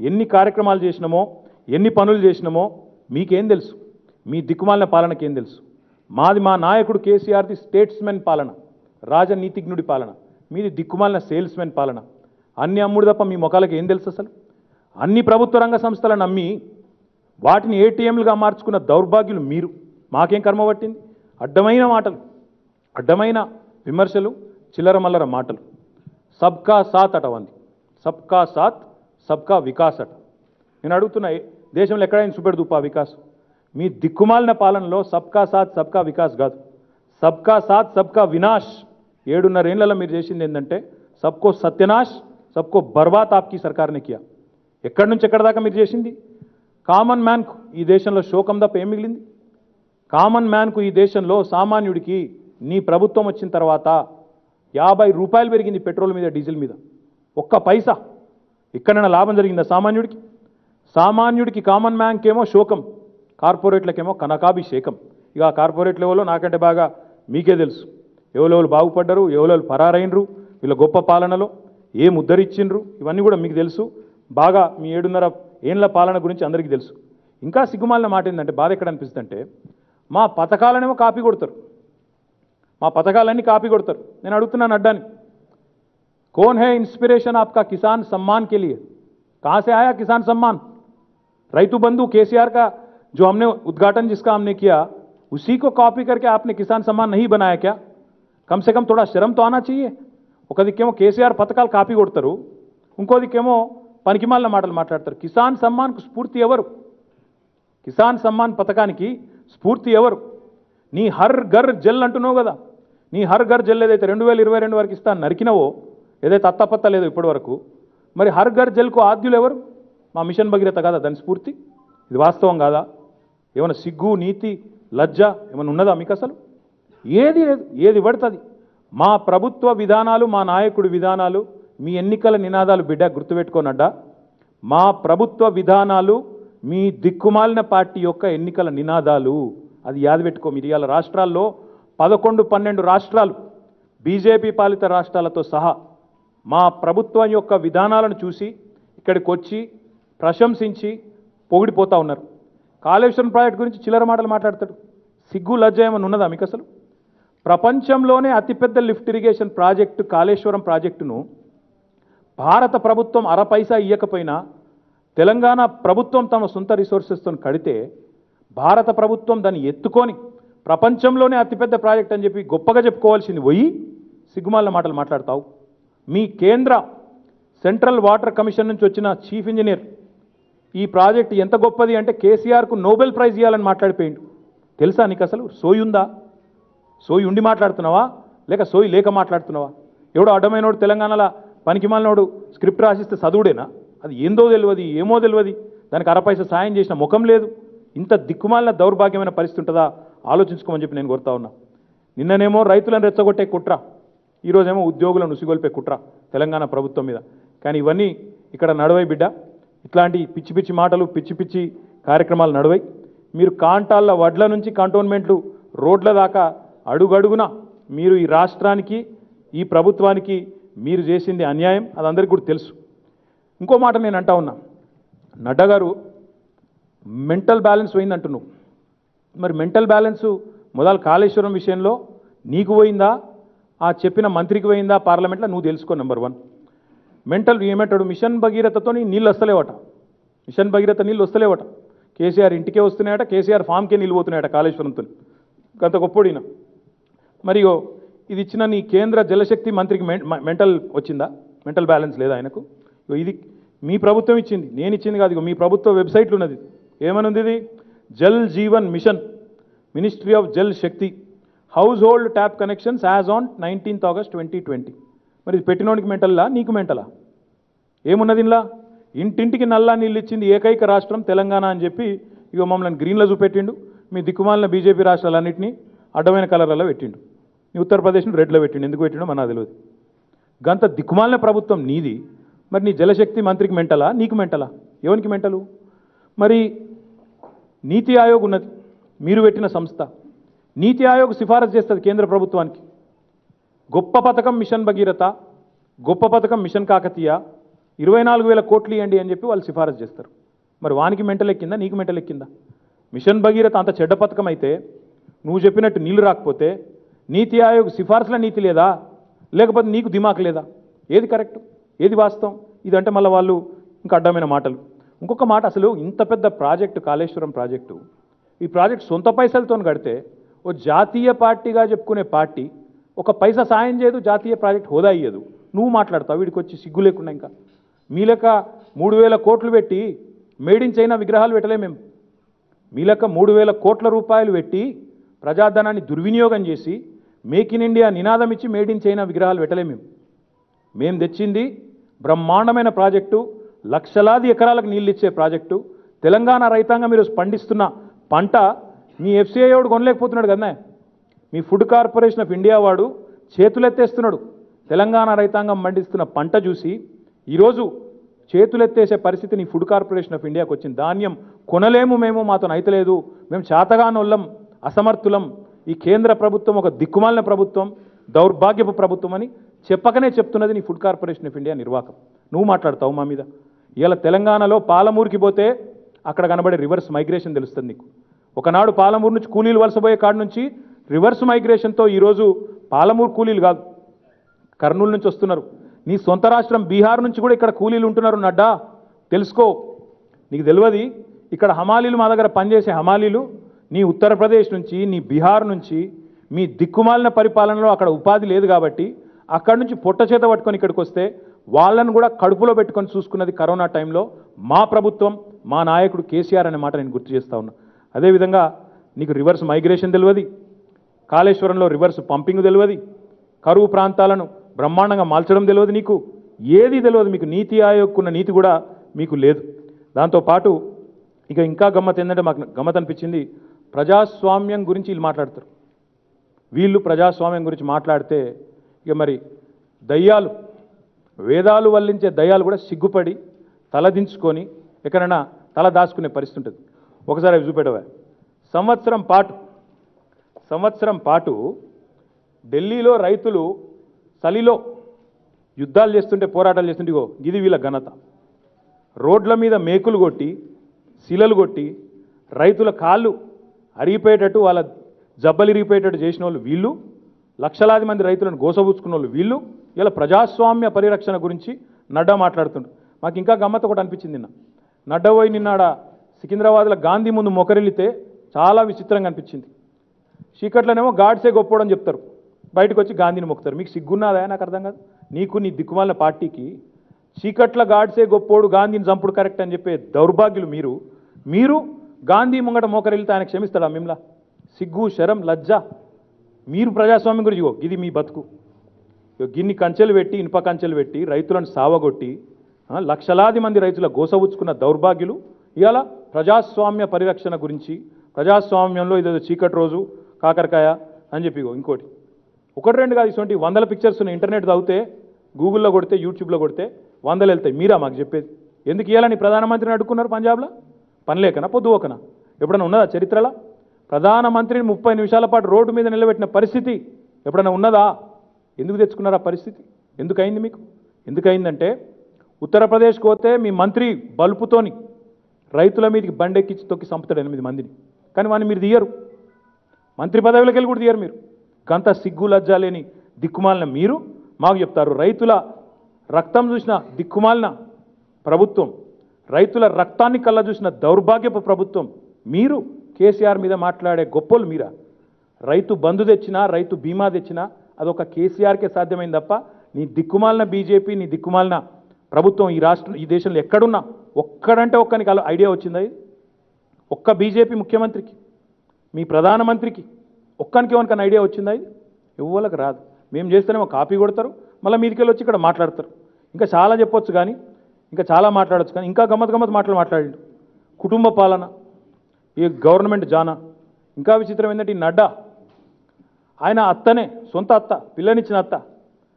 ఎన్ని కార్యక్రమాలు చేసినామో, ఎన్ని పనులు చేసినామో మీకేం తెలుసు, మీ దిక్కుమాలిన పాలనకేం తెలుసు. మా నాయకుడు కేసీఆర్ది స్టేట్స్మెన్ పాలన, రాజనీతిజ్ఞుడి పాలన, మీది దిక్కుమాలిన సేల్స్మెన్ పాలన. అన్ని అమ్ముడు తప్ప మీ ముఖాలకు ఏం తెలుసు అసలు. అన్ని ప్రభుత్వ రంగ సంస్థలను అమ్మి వాటిని ఏటీఎంలుగా మార్చుకున్న దౌర్భాగ్యులు మీరు. మాకేం కర్మ పట్టింది, అడ్డమైన మాటలు, అడ్డమైన విమర్శలు, చిల్లర మల్లర మాటలు. సబ్కా సాత్ అటవంది, సబ్కా సాత్ సబ్కా వికాస్ అట. నేను అడుగుతున్నా, దేశంలో ఎక్కడైనా చూపెడుతుపా వికాస్? మీ దిక్కుమాలిన పాలనలో సబ్కా సాత్ సబ్కా వికాస్ కాదు, సబ్కా సాత్ సబ్కా వినాష్. 7.5 ఏళ్లలో మీరు చేసింది ఏంటంటే సబ్కో సత్యనాష్, సబ్కో బర్బాత్ ఆప్కి సర్కార్నే కియా. ఎక్కడి నుంచి ఎక్కడి దాకా మీరు చేసింది. కామన్ మ్యాన్కు ఈ దేశంలో శోకం తప్ప ఏం మిగిలింది? కామన్ మ్యాన్కు ఈ దేశంలో సామాన్యుడికి నీ ప్రభుత్వం వచ్చిన తర్వాత 50 రూపాయలు పెరిగింది పెట్రోల్ మీద, డీజిల్ మీద, ఒక్క పైసా. ఎక్కడైనా లాభం జరిగిందా సామాన్యుడికి? సామాన్యుడికి కామన్ మ్యాన్కేమో శోకం, కార్పొరేట్లకేమో కనకాభిషేకం. ఇక ఆ కార్పొరేట్ లెవెల్లో నాకంటే బాగా మీకే తెలుసు, ఎవరెవరు బాగుపడ్డరు, ఎవరెవరు పరారైనరు, వీళ్ళ గొప్ప పాలనలో ఏం ఉద్ధరించిండ్రు, ఇవన్నీ కూడా మీకు తెలుసు బాగా. మీ 7.5 ఏళ్ల పాలన గురించి అందరికీ తెలుసు. ఇంకా సిగ్గుమాలిన మాట ఏంటంటే, బాధ ఎక్కడ అనిపిస్తుందంటే, మా పథకాలనేమో కాపీ కొడతారు, మా పథకాలన్నీ కాపీ కొడతారు. నేను అడుగుతున్నాను అడ్డాని, कौन है इंस्पिरेशन आपका किसान सम्मान के लिए, कहाँ से आया किसान सम्मान? रैतु बंधु केसीआर का जो हमने उद्घाटन जिसका हमने किया, उसी को कॉपी करके आपने किसान सम्मान नहीं बनाया क्या? कम से कम थोड़ा शर्म तो आना चाहिए. ఒక దిక్కేమో కేసీఆర్ పథకాలు కాపీ కొడతారు, ఇంకో దిక్కేమో పనికిమాలిన మాటలు మాట్లాడతారు. కిసాన్ సమ్మాన్కు స్ఫూర్తి ఎవరు? కిసాన్ సమ్మాన్ పథకానికి స్ఫూర్తి ఎవరు? నీ హర్ ఘర్ జల్ అంటున్నావు కదా, నీ హర్ ఘర్ జల్ ఏదైతే 2022 వరకు ఇస్తా నరికినవో, ఏదైతే అత్తపత్త లేదో ఇప్పటి వరకు, మరి హర్ ఘర్ జల్కు ఆద్యులు ఎవరు? మా మిషన్ భగీరథ కాదా దాని స్ఫూర్తి? ఇది వాస్తవం కాదా? ఏమైనా సిగ్గు, నీతి, లజ్జ ఏమైనా ఉన్నదా మీకు అసలు? ఏది లేదు, ఏది పడుతుంది. మా ప్రభుత్వ విధానాలు, మా నాయకుడి విధానాలు, మీ ఎన్నికల నినాదాలు బిడ్డ గుర్తుపెట్టుకోనడ్డా. మా ప్రభుత్వ విధానాలు మీ దిక్కుమాలిన పార్టీ యొక్క ఎన్నికల నినాదాలు. అది యాది పెట్టుకో. మీరు ఇవాళ రాష్ట్రాల్లో 11-12 రాష్ట్రాలు బీజేపీ పాలిత రాష్ట్రాలతో సహా మా ప్రభుత్వం యొక్క విధానాలను చూసి ఇక్కడికి వచ్చి ప్రశంసించి పొగిడిపోతూ ఉన్నారు. కాళేశ్వరం ప్రాజెక్టు గురించి చిల్లర మాటలు మాట్లాడతాడు. సిగ్గు లజ్జ ఏమని ఉన్నదా మీకు అసలు? ప్రపంచంలోనే అతిపెద్ద లిఫ్ట్ ఇరిగేషన్ ప్రాజెక్టు కాళేశ్వరం ప్రాజెక్టును భారత ప్రభుత్వం అరపైసా ఇయ్యకపోయినా తెలంగాణ ప్రభుత్వం తమ సొంత రిసోర్సెస్తో కడితే భారత ప్రభుత్వం దాన్ని ఎత్తుకొని ప్రపంచంలోనే అతిపెద్ద ప్రాజెక్ట్ అని చెప్పి గొప్పగా చెప్పుకోవాల్సింది పోయి సిగ్గుమాలిన మాటలు మాట్లాడతావు. మీ కేంద్ర సెంట్రల్ వాటర్ కమిషన్ నుంచి వచ్చిన చీఫ్ ఇంజనీర్ ఈ ప్రాజెక్ట్ ఎంత గొప్పది అంటే కేసీఆర్కు నోబెల్ ప్రైజ్ ఇవ్వాలని మాట్లాడిపోయిండు. తెలుసా నీకు అసలు? సోయి ఉందా? సోయి ఉండి మాట్లాడుతున్నావా లేక సోయి లేక మాట్లాడుతున్నావా? ఎవడో అడ్డమైనోడు తెలంగాణలో పనికిమాలినోడు స్క్రిప్ట్ రాసిస్తే చదువుడేనా? అది ఏందో తెలియదు, ఏమో తెలియదు, దానికి అరపైసా సాయం చేసిన ముఖం లేదు. ఇంత దిక్కుమాలిన దౌర్భాగ్యమైన పరిస్థితి ఉంటుందా? ఆలోచించుకోమని చెప్పి నేను కోరుతా ఉన్నా. నిన్ననేమో రైతులను రెచ్చగొట్టే కుట్ర, ఈరోజేమో ఉద్యోగులను ఉసిగొల్పే కుట్ర తెలంగాణ ప్రభుత్వం మీద. కానీ ఇవన్నీ ఇక్కడ నడవై బిడ్డ. ఇట్లాంటి పిచ్చి పిచ్చి మాటలు, పిచ్చి పిచ్చి కార్యక్రమాలు నడవై. మీరు కాంటాళ్ళ వడ్ల నుంచి కంటోన్మెంట్లు రోడ్ల దాకా అడుగడుగున మీరు ఈ రాష్ట్రానికి, ఈ ప్రభుత్వానికి మీరు చేసింది అన్యాయం. అది అందరికీ కూడా తెలుసు. ఇంకో మాట నేను అంటా ఉన్నా, నడ్డా గారు మెంటల్ బ్యాలెన్స్ పోయింది అంటున్నావు. మరి మెంటల్ బ్యాలెన్స్ మొదలు కాళేశ్వరం విషయంలో నీకు పోయిందా, ఆ చెప్పిన మంత్రికి పోయిందా పార్లమెంట్లో? నువ్వు తెలుసుకో. నెంబర్ 1 మెంటల్ ఏమంటాడు, మిషన్ భగీరథతో నీళ్ళు వస్తలేవట, మిషన్ భగీరథ నీళ్ళు వస్తలేవట. కేసీఆర్ ఇంటికే వస్తున్నాయట, కేసీఆర్ ఫామ్కే నీళ్ళు పోతున్నాయట కాళేశ్వరంతో. గత గొప్పడిన మరి ఇది ఇచ్చిన నీ కేంద్ర జలశక్తి మంత్రికి మెంటల్ వచ్చిందా? మెంటల్ బ్యాలెన్స్ లేదా ఆయనకు? ఇది మీ ప్రభుత్వం ఇచ్చింది, నేను ఇచ్చింది కాదు. మీ ప్రభుత్వ వెబ్సైట్లు ఉన్నది. ఏమనుంది ఇది? Jal Jeevan Mission, Ministry of Jal Shakti, household tap connections as on 19th August 2020. మరి ఇది పెట్టినోడికి మెంటల్లా, నీకు మెంటలా? ఏమున్నది ఇలా? ఇంటింటికి నల్లా నీళ్ళు ఇచ్చింది ఏకైక రాష్ట్రం తెలంగాణ అని చెప్పి ఇక మమ్మల్ని గ్రీన్లో చూపెట్టిండు. మీ దిక్కుమాలిన బీజేపీ రాష్ట్రాలన్నింటినీ అడ్డమైన కలర్లలో పెట్టిండు. నీ ఉత్తరప్రదేశ్ను రెడ్లో పెట్టిండు. ఎందుకు పెట్టిండో మన తెలియదు. గంత దిక్కుమాలిన ప్రభుత్వం నీది. మరి నీ జలశక్తి మంత్రికి మెంటలా, నీకు మెంటలా? ఎవరికి మెంటలు? మరి నీతి ఆయోగ్ ఉన్నది, మీరు పెట్టిన సంస్థ. నీతి ఆయోగ్ సిఫారసు చేస్తుంది కేంద్ర ప్రభుత్వానికి. గొప్ప పథకం మిషన్ భగీరథ, గొప్ప పథకం మిషన్ కాకతీయ, 24,000 కోట్లు ఇవ్వండి అని చెప్పి వాళ్ళు సిఫారసు చేస్తారు. మరి వానికి మెంటల్ ఎక్కిందా, నీకు మెంటల్ ఎక్కిందా? మిషన్ భగీరథ అంత చెడ్డ పథకం అయితే, నువ్వు చెప్పినట్టు నీళ్లు రాకపోతే నీతి ఆయోగ్ సిఫారసుల నీతి లేదా, లేకపోతే నీకు దిమాక్ లేదా? ఏది కరెక్ట్, ఏది వాస్తవం? ఇదంటే మళ్ళీ వాళ్ళు ఇంకా అడ్డమైన మాటలు. ఇంకొక మాట, అసలు ఇంత పెద్ద ప్రాజెక్టు కాళేశ్వరం ప్రాజెక్టు, ఈ ప్రాజెక్ట్ సొంత పైసలతో కడితే ఓ జాతీయ పార్టీగా చెప్పుకునే పార్టీ ఒక పైసా సాయం చేయదు, జాతీయ ప్రాజెక్ట్ హోదా ఇయ్యదు. నువ్వు మాట్లాడతావు వీడికి వచ్చి సిగ్గు లేకుండా. ఇంకా మీ లెక్క 3,000 కోట్లు పెట్టి మేడ్ ఇన్ చైనా విగ్రహాలు పెట్టలే మేము. మీ లెక్క 3,000 కోట్ల రూపాయలు పెట్టి ప్రజాధనాన్ని దుర్వినియోగం చేసి మేక్ ఇన్ ఇండియా నినాదం ఇచ్చి మేడ్ ఇన్ చైనా విగ్రహాలు పెట్టలే మేము తెచ్చింది బ్రహ్మాండమైన ప్రాజెక్టు, లక్షలాది ఎకరాలకు నీళ్ళు ఇచ్చే ప్రాజెక్టు. తెలంగాణ రైతాంగం మీరు పండిస్తున్న పంట మీ ఎఫ్సిఐ వాడు కొనలేకపోతున్నాడు కదా. మీ ఫుడ్ కార్పొరేషన్ ఆఫ్ ఇండియా వాడు చేతులెత్తేస్తున్నాడు. తెలంగాణ రైతాంగం పండిస్తున్న పంట చూసి ఈరోజు చేతులెత్తేసే పరిస్థితి నీ ఫుడ్ కార్పొరేషన్ ఆఫ్ ఇండియాకి వచ్చింది. ధాన్యం కొనలేము మేము, మాతో అయితలేదు, మేము చేతగానోళ్ళం, అసమర్థులం, ఈ కేంద్ర ప్రభుత్వం ఒక దిక్కుమాలిన ప్రభుత్వం, దౌర్భాగ్యపు ప్రభుత్వం అని చెప్పకనే చెప్తున్నది నీ ఫుడ్ కార్పొరేషన్ ఆఫ్ ఇండియా నిర్వాహకం. నువ్వు మాట్లాడతావు మా మీద. ఇలా తెలంగాణలో పాలమూరుకి పోతే అక్కడ కనబడే రివర్స్ మైగ్రేషన్ తెలుస్తుంది నీకు. ఒకనాడు పాలమూరు నుంచి కూలీలు వలసపోయే కాడ నుంచి రివర్స్ మైగ్రేషన్తో ఈరోజు పాలమూరు కూలీలు కాదు, కర్నూలు నుంచి వస్తున్నారు. నీ సొంత రాష్ట్రం బీహార్ నుంచి కూడా ఇక్కడ కూలీలు ఉంటున్నారు. నడ్డా తెలుసుకో, నీకు తెలియదు. ఇక్కడ హమాలీలు మా దగ్గర పనిచేసే హమాలీలు నీ ఉత్తరప్రదేశ్ నుంచి, నీ బీహార్ నుంచి, మీ దిక్కుమాలిన పరిపాలనలో అక్కడ ఉపాధి లేదు కాబట్టి అక్కడి నుంచి పొట్ట చేత పట్టుకొని ఇక్కడికి వస్తే వాళ్ళను కూడా కడుపులో పెట్టుకొని చూసుకున్నది కరోనా టైంలో మా ప్రభుత్వం, మా నాయకుడు కేసీఆర్ అనే మాట నేను గుర్తు చేస్తా ఉన్నా. అదేవిధంగా నీకు రివర్స్ మైగ్రేషన్ తెలియదు, కాళేశ్వరంలో రివర్స్ పంపింగ్ తెలియదు, కరువు ప్రాంతాలను బ్రహ్మాండంగా మాల్చడం తెలియదు, నీకు ఏది తెలియదు. మీకు నీతి ఆయోగ్కున్న నీతి కూడా మీకు లేదు. దాంతోపాటు ఇక ఇంకా గమ్మత్ ఏంటంటే మాకు గమ్మత్ అనిపించింది, ప్రజాస్వామ్యం గురించి వీళ్ళు మాట్లాడతారు. వీళ్ళు ప్రజాస్వామ్యం గురించి మాట్లాడితే ఇక మరి దయ్యాలు, వేదాలు వల్లించే దయ్యాలు కూడా సిగ్గుపడి తలదించుకొని ఎక్కడైనా తల దాచుకునే పరిస్థితి ఉంటుంది. ఒకసారి అవి చూపెట్టవా. సంవత్సరం పాటు ఢిల్లీలో రైతులు చలిలో యుద్ధాలు చేస్తుంటే, పోరాటాలు చేస్తుంటే ఇగో ఇది వీళ్ళ ఘనత. రోడ్ల మీద మేకులు కొట్టి, శిలలు కొట్టి, రైతుల కాళ్ళు అరిగిపోయేటట్టు, వాళ్ళ జబ్బలు ఇరిగిపోయేటట్టు చేసిన వాళ్ళు వీళ్ళు, లక్షలాది మంది రైతులను గోసబుచ్చుకున్న వాళ్ళు వీళ్ళు. ఇలా ప్రజాస్వామ్య పరిరక్షణ గురించి నడ్డా మాట్లాడుతుండ్రు. మాకు ఇంకా గమ్మత్ ఒకటి అనిపించింది. నడ్డా పోయి నిన్నాడ సికింద్రాబాద్లో గాంధీ ముందు మొకరిల్లితే చాలా విచిత్రంగా అనిపించింది. చీకట్లనేమో గాడ్సే గొప్పోడని చెప్తారు, బయటకు వచ్చి గాంధీని మొక్కుతారు. మీకు సిగ్గున్నదా? నాకు అర్థం కాదు. నీకు నీ దిక్కుమాలిన పార్టీకి చీకట్ల గాడ్సే గొప్పోడు, గాంధీని చంపుడు కరెక్ట్ అని చెప్పే దౌర్భాగ్యులు మీరు గాంధీ ముంగట మోకరిల్లితే ఆయన క్షమిస్తాడా మిమ్మల్ని? సిగ్గు, శరం, లజ్జ. మీరు ప్రజాస్వామ్యం గురించి ఇది మీ బతుకు. గిన్ని కంచెలు పెట్టి, ఇనుప కంచెలు పెట్టి రైతులను సావగొట్టి లక్షలాది మంది రైతుల గోసవుచ్చుకున్న దౌర్భాగ్యులు ఇవాళ ప్రజాస్వామ్య పరిరక్షణ గురించి, ప్రజాస్వామ్యంలో ఇదేదో చీకటి రోజు కాకరకాయ అని చెప్పి ఇంకోటి ఒకటి రెండు కాదు, ఇటువంటి వందల పిక్చర్స్ ఉన్నాయి. ఇంటర్నెట్ చదివితే, గూగుల్లో కొడితే, యూట్యూబ్లో కొడితే వందలు వెళ్తాయి. మీరా మాకు చెప్పేది? ఎందుకు ఇవ్వాలని ప్రధానమంత్రిని అడుక్కున్నారు పంజాబ్లో? పనిలేకనా, పొద్దువకనా? ఎప్పుడైనా ఉన్నదా చరిత్రలో? ప్రధానమంత్రిని 30 నిమిషాల పాటు రోడ్డు మీద నిలబెట్టిన పరిస్థితి ఎప్పుడైనా ఉన్నదా? ఎందుకు తెచ్చుకున్నారు ఆ పరిస్థితి? ఎందుకైంది మీకు? ఎందుకైందంటే ఉత్తరప్రదేశ్కి పోతే మీ మంత్రి బల్పుతోని రైతుల మీదకి బండెక్కించి తొక్కి చంపుతాడు 8 మందిని. కానీ వాడిని మీరు తీయరు, మంత్రి పదవిలోకి వెళ్ళి కూడా తీయరు. మీరు గంత సిగ్గు లజ్జ లేని దిక్కుమాలిన మీరు మాకు చెప్తారు రైతుల రక్తం చూసిన దిక్కుమాలిన ప్రభుత్వం, రైతుల రక్తాన్ని కళ్ళ చూసిన దౌర్భాగ్యపు ప్రభుత్వం మీరు. కేసీఆర్ మీద మాట్లాడే గొప్పలు మీరా? రైతు బంధు తెచ్చినా, రైతు బీమా తెచ్చినా అదొక కేసీఆర్కే సాధ్యమైంది తప్ప నీ దిక్కుమాలిన బీజేపీ, నీ దిక్కుమాలిన ప్రభుత్వం ఈ దేశంలో ఎక్కడున్నా ఒక్కడంటే ఒక్కనికి ఐడియా వచ్చిందా? ఒక్క బీజేపీ ముఖ్యమంత్రికి, మీ ప్రధానమంత్రికి ఒక్కనికి ఎవరికైనా ఐడియా వచ్చిందా? ఇది ఎవ్వరికి రాదు. మేము చేస్తేనేమో కాపీ కొడతారు, మళ్ళీ మీదికెళ్ళి వచ్చి ఇక్కడ మాట్లాడతారు. ఇంకా చాలా చెప్పొచ్చు కానీ, ఇంకా చాలా మాట్లాడవచ్చు కానీ, ఇంకా గమ్మత్ మాట్లాడిండు. కుటుంబ పాలన, ఈ గవర్నమెంట్ జానా. ఇంకా విచిత్రం ఏంటంటే ఈ నడ్డా ఆయన అత్తనే, సొంత అత్త, పిల్లనిచ్చిన అత్త,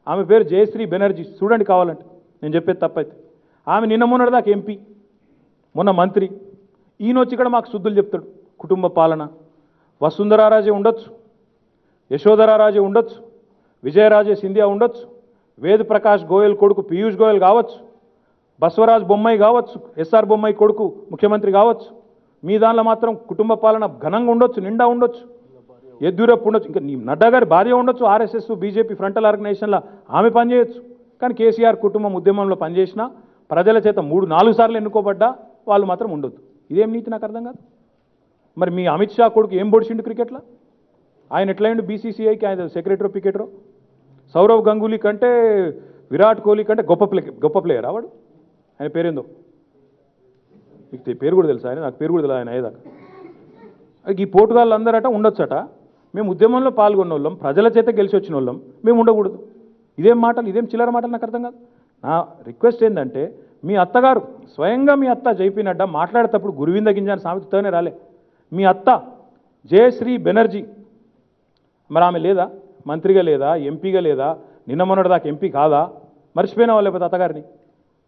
ఆమె పేరు జయశ్రీ బెనర్జీ. చూడండి కావాలంటే, నేను చెప్పేది తప్పైతే. ఆమె నిన్న మొన్నటిదాకా ఎంపీ, మొన్న మంత్రి. ఈయన వచ్చి ఇక్కడ మాకు శుద్ధులు చెప్తాడు. కుటుంబ పాలన, వసుంధరారాజే ఉండొచ్చు, యశోధరారాజే ఉండొచ్చు, విజయరాజే సింధియా ఉండొచ్చు, వేద్ ప్రకాష్ గోయల్ కొడుకు పీయూష్ గోయల్ కావచ్చు, బసవరాజ్ బొమ్మాయి కావచ్చు, ఎస్ఆర్ బొమ్మాయి కొడుకు ముఖ్యమంత్రి కావచ్చు. మీ దానిలో మాత్రం కుటుంబ పాలన ఘనంగా ఉండొచ్చు, నిండా ఉండొచ్చు, ఎద్దురప్పు ఉండొచ్చు. ఇంకా నీ నడ్డా గారి భార్య ఉండొచ్చు, ఆర్ఎస్ఎస్ బీజేపీ ఫ్రంటల్ ఆర్గనైజేషన్లో ఆమె పనిచేయచ్చు. కానీ కేసీఆర్ కుటుంబం ఉద్యమంలో పనిచేసినా, ప్రజల చేత 3-4 సార్లు ఎన్నుకోబడ్డా వాళ్ళు మాత్రం ఉండొద్దు. ఇదేం నీతి నాకు అర్థం కాదు. మరి మీ అమిత్ షా కొడుకు ఏం పొడిచిండు క్రికెట్లో? ఆయన ఎట్లయిండు బీసీసీఐకి? ఆయన సెక్రటరీ పికెటరో. సౌరవ్ గంగూలీ కంటే, విరాట్ కోహ్లీ కంటే గొప్ప ప్లేయర్ ఆవాడు. ఆయన పేరేందో మీకు పేరు కూడా తెలుసా? ఆయన నాకు పేరు కూడా తెలియదు ఆయన అయ్యేదాకా. ఈ పోర్టుగాళ్ళు అందరట ఉండొచ్చట. మేము ఉద్యమంలో పాల్గొన్న వాళ్ళం, ప్రజల చేత గెలిచి వచ్చిన వాళ్ళం, మేము ఉండకూడదు. ఇదేం మాటలు, ఇదేం చిల్లర మాటలు నాకు అర్థం కాదు. నా రిక్వెస్ట్ ఏంటంటే, మీ అత్తగారు స్వయంగా మీ అత్త జైపీ నడ్డా మాట్లాడేటప్పుడు గురువింద గింజాని సామెతతోనే రాలే. మీ అత్త జయశ్రీ బెనర్జీ, మరి ఆమె లేదా? మంత్రిగా లేదా? ఎంపీగా లేదా? నిన్న మొన్నటి దాకా ఎంపీ కాదా? మర్చిపోయినా లేకపోతే అత్తగారిని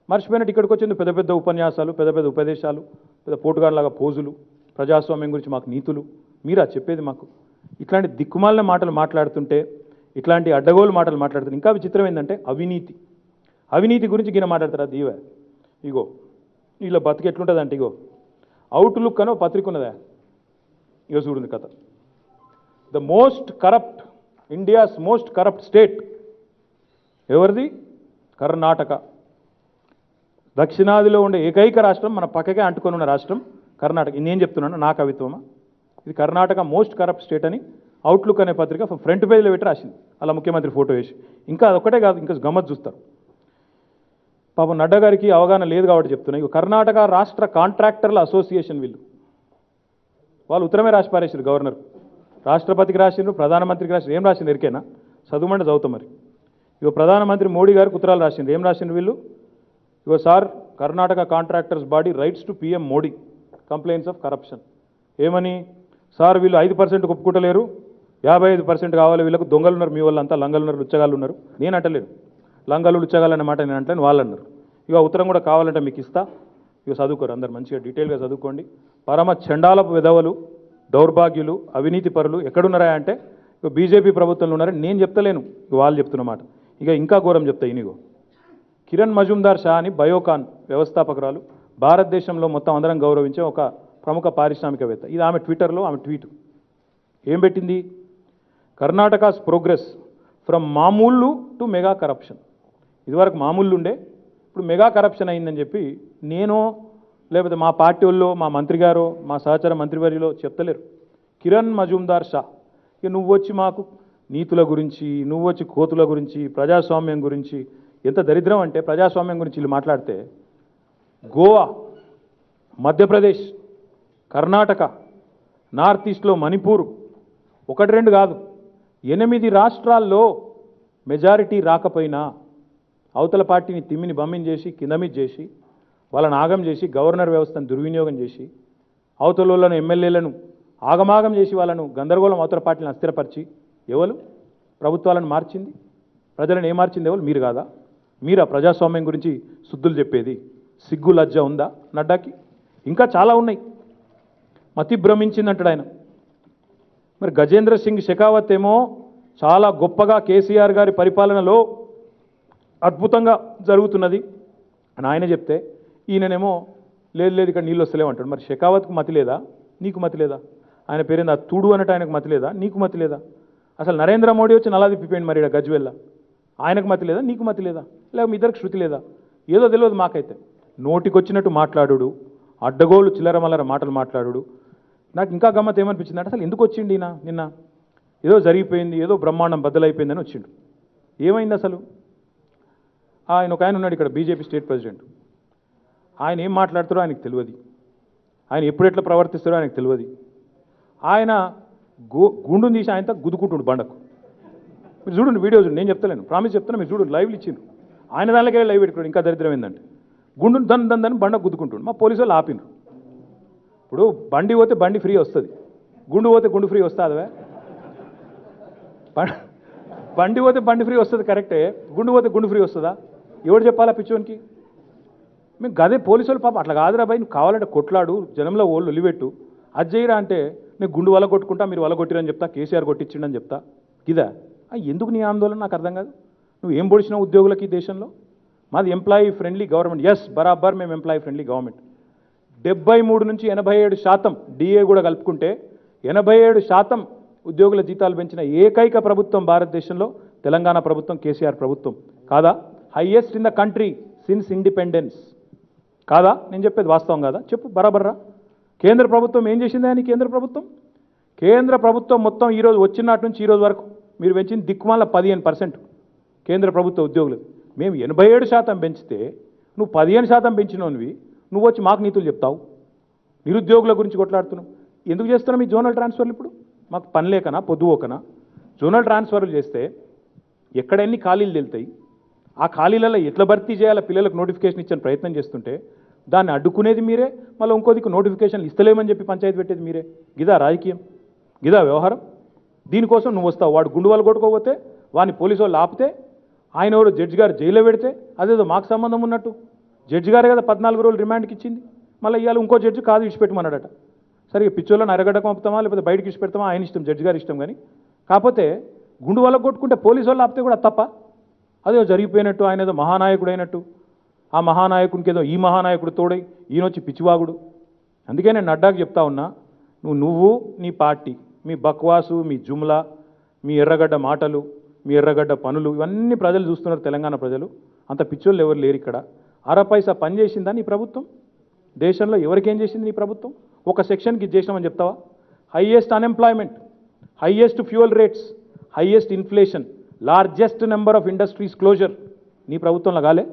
మర్చిపోయినట్టు ఇక్కడికి వచ్చింది పెద్ద పెద్ద ఉపన్యాసాలు, పెద్ద పెద్ద ఉపదేశాలు, పెద్ద పోటుగారులాగా పోజులు, ప్రజాస్వామ్యం గురించి మాకు నీతులు. మీరా చెప్పేది మాకు? ఇట్లాంటి దిక్కుమాలిన మాటలు మాట్లాడుతుంటే, ఇట్లాంటి అడ్డగోలు మాటలు మాట్లాడుతుంటే ఇంకా విచిత్రం ఏంటంటే అవినీతి గురించి గిన మాట్లాడతారా? దీవే ఇగో వీళ్ళ బతికి ఎట్లుంటుందంటే, ఇగో అవుట్లుక్ అనో పత్రిక ఉన్నదా, ఇగో చూడండి కథ. The most corrupt, India's most corrupt state ఎవరిది? కర్ణాటక. దక్షిణాదిలో ఉండే ఏకైక రాష్ట్రం, మన పక్కకే అంటుకొని ఉన్న రాష్ట్రం కర్ణాటక. నేను చెప్తున్నాను, నా కవిత్వమా? ఇది కర్ణాటక మోస్ట్ కరప్ట్ స్టేట్ అని అవుట్లుక్ అనే పత్రిక ఫ్రంట్ పేజ్లో పెట్టి రాసింది అలా ముఖ్యమంత్రి ఫోటో వేసి. ఇంకా అదొక్కటే కాదు, ఇంకా గమ్మత్ చూస్తారు. పాపం నడ్డా గారికి అవగాహన లేదు కాబట్టి చెప్తున్నా. ఇక కర్ణాటక రాష్ట్ర కాంట్రాక్టర్ల అసోసియేషన్ వాళ్ళు ఉత్తరమే రాసి పారేసారు. గవర్నర్ రాష్ట్రపతికి రాసిండ్రు, ప్రధానమంత్రికి రాసిండ్రు. ఏం రాసింది ఎరికేనా? చదువుమంటే చదువుతాం మరి. ఇగో ప్రధానమంత్రి మోడీ గారికి ఉత్తరాలు రాసిండ్రు. ఏం రాసిండ్రు వీళ్ళు? ఇగో sir, Karnataka contractors body writes to PM Modi complaints of corruption. ఏమని? సార్ వీళ్ళు 5% ఒప్పుకుంటలేరు, 55% కావాలి వీళ్ళకు. దొంగలు ఉన్నారు మీ వాళ్ళంతా, లంగలు ఉన్నారు, లుచ్చగాళ్ళు ఉన్నారు. నేను అంటలేను లంగలు లుచ్చగాళ్ళు అనే మాట, నేను అంటలేను, వాళ్ళు అన్నారు. ఇక ఉత్తరం కూడా కావాలంటే మీకు ఇస్తా. ఇక చదువుకోరు అందరు, మంచిగా డీటెయిల్గా చదువుకోండి. పరమ చండాలపు విధవలు, దౌర్భాగ్యులు, అవినీతి పరులు ఎక్కడున్నారా అంటే ఇక బీజేపీ ప్రభుత్వంలో ఉన్నారని నేను చెప్తలేను, ఇక వాళ్ళు చెప్తున్నమాట. ఇక ఇంకా ఘోరం చెప్తా ఇనిగో. కిరణ్ మజుందార్ షా అని బయోకాన్ వ్యవస్థాపకురాలు, భారతదేశంలో మొత్తం అందరం గౌరవించే ఒక ప్రముఖ పారిశ్రామికవేత్త. ఇది ఆమె ట్విట్టర్లో ఆమె ట్వీట్. ఏం పెట్టింది? Karnataka's progress from mamullu to mega corruption. ఇదివరకు మామూళ్ళు ఉండే, ఇప్పుడు మెగా కరప్షన్ అయిందని చెప్పి నేను లేకపోతే మా పార్టీ వాళ్ళు, మా మంత్రి గారు, మా సహచర మంత్రివర్యులో చెప్తలేరు. కిరణ్ మజుందార్ షా, ఇక నువ్వు వచ్చి మాకు నీతుల గురించి, నువ్వు వచ్చి కోతుల గురించి, ప్రజాస్వామ్యం గురించి. ఎంత దరిద్రం అంటే ప్రజాస్వామ్యం గురించి వీళ్ళు మాట్లాడితే గోవా, మధ్యప్రదేశ్, కర్ణాటక, నార్త్ ఈస్ట్లో మణిపూర్, 1-2 కాదు 8 రాష్ట్రాల్లో మెజారిటీ రాకపోయినా అవతల పార్టీని తిమ్మిని బమ్మిని చేసి, కింద మీద చేసి, వాళ్ళని ఆగం చేసి, గవర్నర్ వ్యవస్థను దుర్వినియోగం చేసి, అవతల ఎమ్మెల్యేలను ఆగమాగం చేసి, వాళ్ళను గందరగోళం అవతల పార్టీని అస్థిరపరిచి ఎవరు ప్రభుత్వాలను మార్చింది? ప్రజలను ఏం మార్చింది? ఎవరు? మీరు కాదా? మీరా ప్రజాస్వామ్యం గురించి శుద్ధులు చెప్పేది? సిగ్గు లజ్జ ఉందా నడ్డాకి? ఇంకా చాలా ఉన్నాయి. మతి భ్రమించిందంటాడు ఆయన. మరి గజేంద్ర సింగ్ షెకావత్ ఏమో చాలా గొప్పగా కేసీఆర్ గారి పరిపాలనలో అద్భుతంగా జరుగుతున్నది అని ఆయన చెప్తే, ఈయననేమో లేదు లేదు ఇక్కడ నీళ్ళు వస్తలేవు అంటాడు. మరి షెకావత్కు మతి లేదా? నీకు మతి లేదా? ఆయన పేరేంది ఆ తుడు అన్నట్టు, ఆయనకు మతి లేదా? నీకు మతి లేదా? అసలు నరేంద్ర మోడీ వచ్చి నలా తిప్పిపోయింది మరి ఇక్కడ గజ్వెల్ల. ఆయనకు మతి లేదా? నీకు మతి లేదా? లేక మీ ఇద్దరికి శృతి లేదా? ఏదో తెలియదు మాకైతే. నోటికొచ్చినట్టు మాట్లాడు, అడ్డగోలు చిల్లరమల్లర మాటలు మాట్లాడు. నాకు ఇంకా గమ్మత్ ఏమనిపించింది అంటే, అసలు ఎందుకు వచ్చిండు ఈయన? నిన్న ఏదో జరిగిపోయింది, ఏదో బ్రహ్మాండం బద్దలైపోయిందని వచ్చిండు. ఏమైంది అసలు? ఆయన ఒక ఆయన ఉన్నాడు ఇక్కడ, బీజేపీ స్టేట్ ప్రెసిడెంట్. ఆయన ఏం మాట్లాడుతారో ఆయనకు తెలియదు, ఆయన ఎప్పుడెట్లా ప్రవర్తిస్తారో ఆయనకు తెలియదు. ఆయన గుండుని తీసి ఆయనతో గుద్దుకుంటుండు బండకు. మీరు చూడండి, వీడియో చూడండి, నేను చెప్తలేను, ప్రామిస్ చెప్తాను, మీరు చూడండి, లైవ్లు ఇచ్చిండు. ఆయన దానికే లైవ్ పెట్టుకోండి. ఇంకా దరిద్రం ఏంటంటే గుండుని దాన్ని బండకు గుద్దుకుంటుండు. మా పోలీసు వాళ్ళు ఆపిండ్రు. ఇప్పుడు బండి పోతే బండి ఫ్రీ వస్తుంది, గుండు పోతే గుండు ఫ్రీ వస్తుంది. అదే బండి పోతే బండి ఫ్రీ వస్తుంది కరెక్టే, గుండు పోతే గుండు ఫ్రీ వస్తుందా? ఎవడు చెప్పాలా పిచ్చోనికి? మేము గదే పోలీసు వాళ్ళు పాపం అట్లా కాదురా బాయ్, నువ్వు కావాలంటే కొట్లాడు, జనంలో ఓళ్ళు ఒలివెట్టు, అది చేయరా అంటే నేను గుండు వల్ల కొట్టుకుంటా, మీరు వల్ల కొట్టిరని చెప్తా, కేసీఆర్ కొట్టించిండని చెప్తా. ఇదా ఎందుకు నీ ఆందోళన? నాకు అర్థం కాదు. నువ్వు ఏం పొడిచినావు ఉద్యోగులకి ఈ దేశంలో? మాది ఎంప్లాయీ ఫ్రెండ్లీ గవర్నమెంట్. ఎస్, బరాబర్ మేము ఎంప్లాయీ ఫ్రెండ్లీ గవర్నమెంట్. 73 నుంచి 87% డిఏ కూడా కలుపుకుంటే 87% ఉద్యోగుల జీతాలు పెంచిన ఏకైక ప్రభుత్వం భారతదేశంలో తెలంగాణ ప్రభుత్వం, కేసీఆర్ ప్రభుత్వం. కాదా? Highest in the country since independence. కాదా? నేను చెప్పేది వాస్తవం కాదా? చెప్పు బరాబర్రా. కేంద్ర ప్రభుత్వం ఏం చేసింది? అని కేంద్ర ప్రభుత్వం మొత్తం ఈరోజు వచ్చినట్టు నుంచి ఈరోజు వరకు మీరు పెంచింది దిక్కుమాల 15% కేంద్ర ప్రభుత్వ ఉద్యోగులు. మేము 87% పెంచితే నువ్వు 15% పెంచినోనివి, నువ్వు వచ్చి మాకు నీతులు చెప్తావు, నిరుద్యోగుల గురించి కొట్లాడుతున్నావు. ఎందుకు చేస్తున్నావు మీ జోనల్ ట్రాన్స్ఫర్లు? ఇప్పుడు మాకు పని లేకనా, పొద్దుపోకనా? జోనల్ ట్రాన్స్ఫర్లు చేస్తే ఎక్కడ ఎన్ని ఖాళీలు తెలుతాయి, ఆ ఖాళీలలో ఎట్లా భర్తీ చేయాలో పిల్లలకు నోటిఫికేషన్ ఇచ్చే ప్రయత్నం చేస్తుంటే దాన్ని అడ్డుకునేది మీరే, మళ్ళీ ఇంకోదికి నోటిఫికేషన్లు ఇస్తలేమని చెప్పి పంచాయతీ పెట్టేది మీరే. గిదా రాజకీయం? గిదా వ్యవహారం? దీనికోసం నువ్వు వస్తావు. వాడు గుండు వాళ్ళు కొట్టుకోకపోతే వాడిని పోలీసు వాళ్ళు ఆపితే, ఆయన ఎవరో జడ్జి గారు జైల్లో పెడితే అదేదో మాకు సంబంధం ఉన్నట్టు. జడ్జి గారే కదా 14 రోజులు రిమాండ్కి ఇచ్చింది. మళ్ళీ ఇవాళ ఇంకో జడ్జి కాదు ఇచ్చిపెట్టమన్నాడట. సరే పిచ్చోళ్ళని అరగడకు పంపుతామా లేకపోతే బయటకి ఇచ్చిపెడతామా ఆయన ఇష్టం, జడ్జి గారి ఇష్టం. కానీ కాకపోతే గుండు వాళ్ళకు కొట్టుకుంటే పోలీసు వాళ్ళు ఆపితే కూడా తప్ప? అదే జరిగిపోయినట్టు, ఆయన ఏదో మహానాయకుడు అయినట్టు, ఆ మహానాయకునికి ఏదో ఈ మహానాయకుడు తోడై ఈయనొచ్చి పిచ్చివాగుడు. అందుకే నేను నడ్డాకి చెప్తా ఉన్నా, నువ్వు నీ పార్టీ, మీ బక్వాసు, మీ జుమ్లా, మీ ఎర్రగడ్డ మాటలు, మీ ఎర్రగడ్డ పనులు, ఇవన్నీ ప్రజలు చూస్తున్నారు. తెలంగాణ ప్రజలు అంత పిచ్చోళ్ళు ఎవరు లేరు ఇక్కడ. అరపైసా పని చేసిందా నీ ప్రభుత్వం? దేశంలో ఎవరికేం చేసింది నీ ప్రభుత్వం? ఒక సెక్షన్కి ఇది చేసినామని చెప్తావా? Highest unemployment, highest fuel rates, highest inflation, largest number of industries closure నీ ప్రభుత్వంలో కాలే?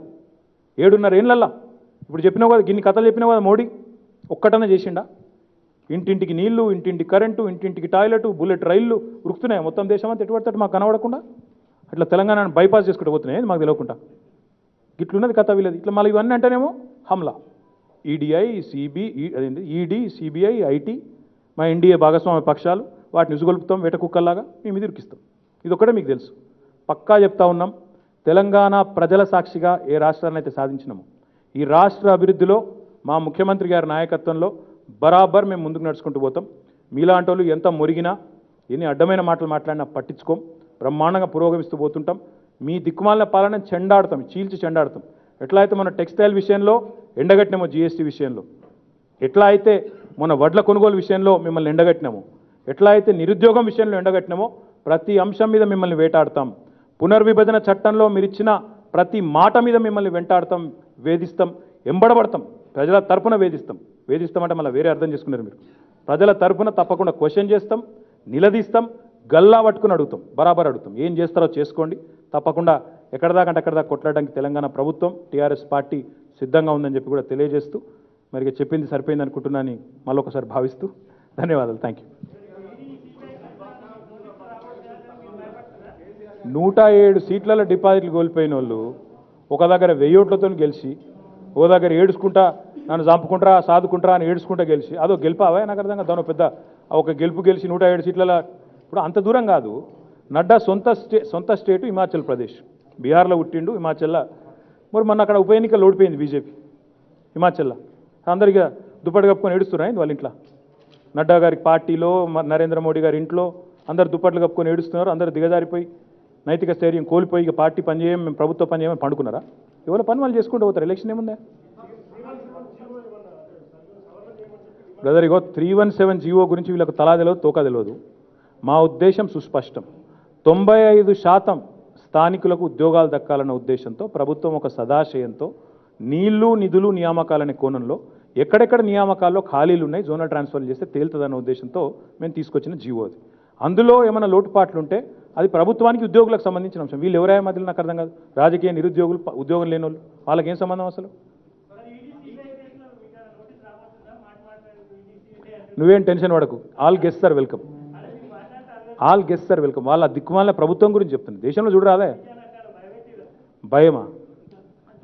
7.5 ఏళ్ళల్లా ఇప్పుడు చెప్పినావు కదా, ఇన్ని కథలు చెప్పినావు కదా, మోడీ ఒక్కటనే చేసిండా? ఇంటింటికి నీళ్లు, ఇంటింటికి కరెంటు, ఇంటింటికి టాయిలెట్, బుల్లెట్ రైళ్లు ఉరుకుతున్నాయి మొత్తం దేశం అంతా ఎటువంటి మాకు కనబడకుండా. అట్లా తెలంగాణను బైపాస్ చేసుకుంటూ పోతున్నాయి మాకు తెలియకుండా. ఇట్లున్నది కథ వీళ్ళది. ఇట్లా మళ్ళీ ఇవన్నీ అంటేనేమో హమ్లా, ఈడీఐ, ఈడీ, సిబిఐ, ఐటీ, మా ఎన్డీఏ భాగస్వామ్య పక్షాలు వాటిని ఉసుగొలుపుతాం వేట కుక్కల్లాగా, మేము ఇది ఇరికిస్తాం. ఇది ఒకటే మీకు తెలుసు. పక్కా చెప్తా ఉన్నాం, తెలంగాణ ప్రజల సాక్షిగా ఏ రాష్ట్రాన్ని అయితే సాధించినామో ఈ రాష్ట్ర అభివృద్ధిలో మా ముఖ్యమంత్రి గారి నాయకత్వంలో బరాబర్ మేము ముందుకు నడుచుకుంటూ పోతాం. మీలాంటి వాళ్ళు ఎంత మురిగినా ఎన్ని అడ్డమైన మాటలు మాట్లాడినా పట్టించుకోం, బ్రహ్మాండంగా పురోగమిస్తూ పోతుంటాం. మీ దిక్కుమాలిన పాలన చెండాడతాం, చీల్చి చెండాడతాం. ఎట్లా అయితే మన టెక్స్టైల్ విషయంలో ఎండగట్టినామో, జీఎస్టీ విషయంలో ఎట్లా అయితే మన వడ్ల కొనుగోలు విషయంలో మిమ్మల్ని ఎండగట్టినామో, ఎట్లా అయితే నిరుద్యోగం విషయంలో ఎండగట్టినామో ప్రతి అంశం మీద మిమ్మల్ని వేటాడతాం. పునర్విభజన చట్టంలో మీరిచ్చిన ప్రతి మాట మీద మిమ్మల్ని వెంటాడతాం, వేధిస్తాం, ఎంబడబడతాం, ప్రజల తరపున వేధిస్తాం. వేధిస్తామంటే మళ్ళీ వేరే అర్థం చేసుకున్నారు మీరు. ప్రజల తరపున తప్పకుండా క్వశ్చన్ చేస్తాం, నిలదీస్తాం, గల్లా పట్టుకుని అడుగుతాం, బరాబర్ అడుగుతాం. ఏం చేస్తారో చేసుకోండి, తప్పకుండా ఎక్కడిదాకంటే అక్కడిదాకా కొట్లాడడానికి తెలంగాణ ప్రభుత్వం, టీఆర్ఎస్ పార్టీ సిద్ధంగా ఉందని చెప్పి కూడా తెలియజేస్తూ, మరి చెప్పింది సరిపోయింది అనుకుంటున్నాను మళ్ళొకసారి భావిస్తూ ధన్యవాదాలు. Thank you. 107 సీట్లలో డిపాజిట్లు కోల్పోయిన వాళ్ళు ఒక దగ్గర 1000 ఓట్లతో గెలిచి, ఓ దగ్గర ఏడుచుకుంటా నన్ను చంపుకుంటారా సాదుకుంటారా అని ఏడుచుకుంటా గెలిచి, అదో గెలిపావా నాకు అర్థం కాదు. దాని పెద్ద ఒక గెలుపు గెలిచి 107 సీట్లలో ఇప్పుడు అంత దూరం కాదు. నడ్డా సొంత స్టేటు హిమాచల్ ప్రదేశ్, బీహార్లో పుట్టిండు, హిమాచల్లో మరి మొన్న అక్కడ ఉప ఎన్నికలు ఓడిపోయింది బీజేపీ హిమాచల్లో. అందరిగా దుప్పటి కప్పుకొని ఏడుస్తున్నాయి వాళ్ళ ఇంట్లో. నడ్డా గారి పార్టీలో, నరేంద్ర మోడీ గారి ఇంట్లో అందరు దుప్పట్లు కప్పుకొని ఏడుస్తున్నారు. అందరు దిగజారిపోయి నైతిక స్థైర్యం కోల్పోయి ఇక పార్టీ పనిచేయం, మేము ప్రభుత్వ పని చేయమని పండుకున్నారా? ఎవరి పని వాళ్ళు చేసుకుంటూ పోతారు. ఎలక్షన్ ఏముందా బ్రదర్? ఇగో 317 జీవో గురించి వీళ్ళకు తలా తెలియదు, తోకా తెలియదు. మా ఉద్దేశం సుస్పష్టం. 95% స్థానికులకు ఉద్యోగాలు దక్కాలన్న ఉద్దేశంతో ప్రభుత్వం ఒక సదాశయంతో నీళ్లు, నిధులు, నియామకాలనే కోణంలో ఎక్కడెక్కడ నియామకాల్లో ఖాళీలు ఉన్నాయి జోనల్ ట్రాన్స్ఫర్లు చేస్తే తేలుతుందన్న ఉద్దేశంతో మేము తీసుకొచ్చిన జీవో అది. అందులో ఏమైనా లోటుపాట్లు ఉంటే అది ప్రభుత్వానికి, ఉద్యోగులకు సంబంధించిన అంశం. వీళ్ళు ఎవరైనా మధ్యలో నాకు అర్థం కాదు. రాజకీయ నిరుద్యోగులు, ఉద్యోగం లేని వాళ్ళు, వాళ్ళకి ఏం సంబంధం అసలు? నువ్వేం టెన్షన్ పడకు, all guest sir welcome, all guest sir welcome. వాళ్ళ దిక్కుమాలిన ప్రభుత్వం గురించి చెప్తుంది. దేశంలో చూడరాదే భయమా?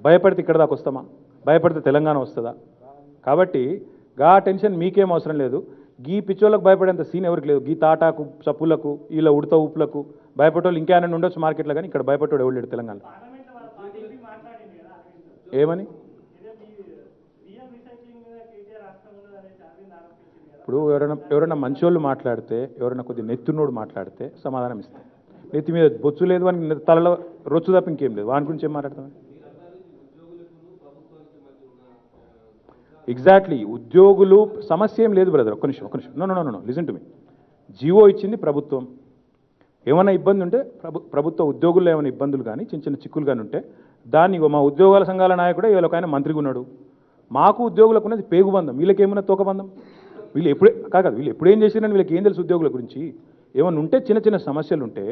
భయపడితే ఇక్కడ దాకా వస్తామా? భయపడితే తెలంగాణ వస్తుందా? కాబట్టి గా టెన్షన్ మీకేం అవసరం లేదు. గీ పిచ్చోళ్ళకు భయపడేంత సీన్ ఎవరికి లేదు. గీ తాటాకు చప్పులకు, ఇలా ఉడత ఉప్పులకు భయపడేవాళ్ళు ఇంకా ఏమైనా ఉండొచ్చు మార్కెట్లో, కానీ ఇక్కడ భయపడేవాడు ఎవరు లేడు తెలంగాణలో. ఏమని? ఇప్పుడు ఎవరైనా మంచోళ్ళు మాట్లాడితే, ఎవరైనా కొద్ది నెత్తునోడు మాట్లాడితే సమాధానం ఇస్తాం. నెత్తి మీద బొచ్చు లేదు అని తలలో రొచ్చు తప్ప ఇంకేం లేదు. వాని గురించి ఏం మాట్లాడతాం? ఎగ్జాక్ట్లీ. ఉద్యోగులు సమస్య ఏం లేదు బ్రదర్. ఒక్క నిమిషం. No listen to me. GO ఇచ్చింది ప్రభుత్వం. ఏమైనా ఇబ్బంది ఉంటే ప్రభుత్వ ఉద్యోగుల్లో ఏమైనా ఇబ్బందులు కానీ చిన్న చిక్కులు కానీ ఉంటే దాన్ని మా ఉద్యోగాల సంఘాల నాయకుడే వీళ్ళకి ఆయన మంత్రిగా ఉన్నాడు. మాకు ఉద్యోగులకు ఉన్నది పేగుబంధం, వీళ్ళకి ఏమైనా తోకబంధం. వీళ్ళు ఎప్పుడేం చేసిరని వీళ్ళకి ఏం తెలుసు ఉద్యోగుల గురించి? ఏమైనా ఉంటే చిన్న సమస్యలు ఉంటే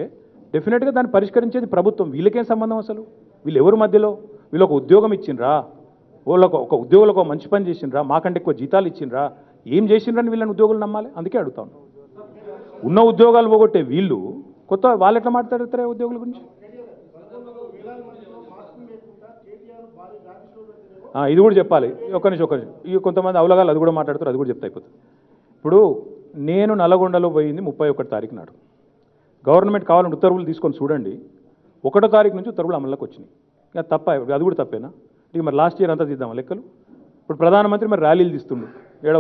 డెఫినెట్గా దాన్ని పరిష్కరించేది ప్రభుత్వం. వీళ్ళకేం సంబంధం అసలు? వీళ్ళు ఎవరి మధ్యలో? వీళ్ళు ఒక ఉద్యోగం ఇచ్చిండ్రా, ఒక ఉద్యోగులకు ఒక మంచి పని చేసిండ్రా, మాకంటే ఎక్కువ జీతాలు ఇచ్చిండ్రా, ఏం చేసిండ్రని వీళ్ళని ఉద్యోగులు నమ్మాలి. అందుకే అడుగుతాను. ఉన్న ఉద్యోగాలు పోగొట్టే వీళ్ళు కొత్త వాళ్ళు ఎట్లా మాట్లాడతారే ఉద్యోగుల గురించి? ఇది కూడా చెప్పాలి. ఒక్క నిమిషం. ఇక కొంతమంది అవలగాలు అది కూడా మాట్లాడుతారు, అది కూడా చెప్తే అయిపోతుంది. ఇప్పుడు నేను నల్గొండలో పోయింది 31 తారీఖు నాడు. గవర్నమెంట్ కావాలంటే ఉత్తర్వులు తీసుకొని చూడండి. 1వ తారీఖు నుంచి ఉత్తర్వులు అమల్లోకి వచ్చినాయి. ఇక తప్ప, అది కూడా తప్పేనా? ఇక మరి లాస్ట్ ఇయర్ అంతా తీద్దామా లెక్కలు? ఇప్పుడు ప్రధానమంత్రి మరి ర్యాలీలు తీస్తుండు.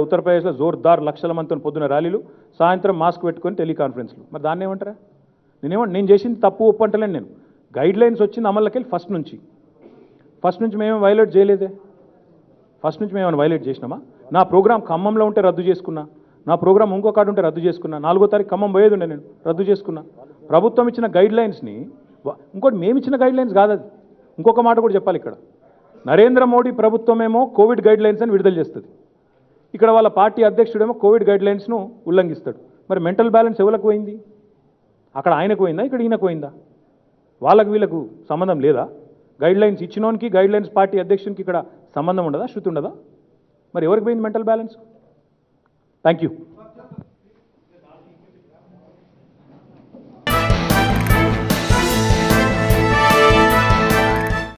ఉత్తరప్రదేశ్లో జోర్దార్ లక్షల మందితో పొద్దున ర్యాలీలు, సాయంత్రం మాస్క్ పెట్టుకొని టెలికాన్ఫరెన్స్లు. మరి దాన్ని ఏమంటారా? నేను చేసింది తప్పు ఒప్పంటలేను. నేను గైడ్ లైన్స్ వచ్చింది అమల్లోకి వెళ్ళి ఫస్ట్ నుంచి మేమేం వైలేట్ చేయలేదే. ఫస్ట్ నుంచి మేమేమైనా వైలేట్ చేసినామా? నా ప్రోగ్రామ్ ఖమ్మంలో ఉంటే రద్దు చేసుకున్నా, నా ప్రోగ్రామ్ ఇంకో కాడ ఉంటే రద్దు చేసుకున్నా, 4వ తారీఖు ఖమ్మం పోయేది ఉండే, నేను రద్దు చేసుకున్నా. ప్రభుత్వం ఇచ్చిన గైడ్ లైన్స్ని, ఇంకోటి మేము ఇచ్చిన గైడ్ లైన్స్ కాదు అది. ఇంకొక మాట కూడా చెప్పాలి ఇక్కడ. నరేంద్ర మోడీ ప్రభుత్వమేమో కోవిడ్ గైడ్ లైన్స్ అని విడుదల చేస్తుంది. ఇక్కడ వాళ్ళ పార్టీ అధ్యక్షుడేమో కోవిడ్ గైడ్ లైన్స్ను ఉల్లంఘిస్తాడు. మరి మెంటల్ బ్యాలెన్స్ ఎవరికి పోయింది? అక్కడ ఆయనకు పోయిందా, ఇక్కడ ఈయనకు పోయిందా? వాళ్ళకు వీళ్ళకు సంబంధం లేదా? గైడ్ లైన్స్ ఇచ్చినోనికి, గైడ్ లైన్స్ పార్టీ అధ్యక్షునికి ఇక్కడ సంబంధం ఉండదా, శృతి ఉండదా? మరి ఎవరికి పోయింది మెంటల్ బ్యాలెన్స్? Thank you.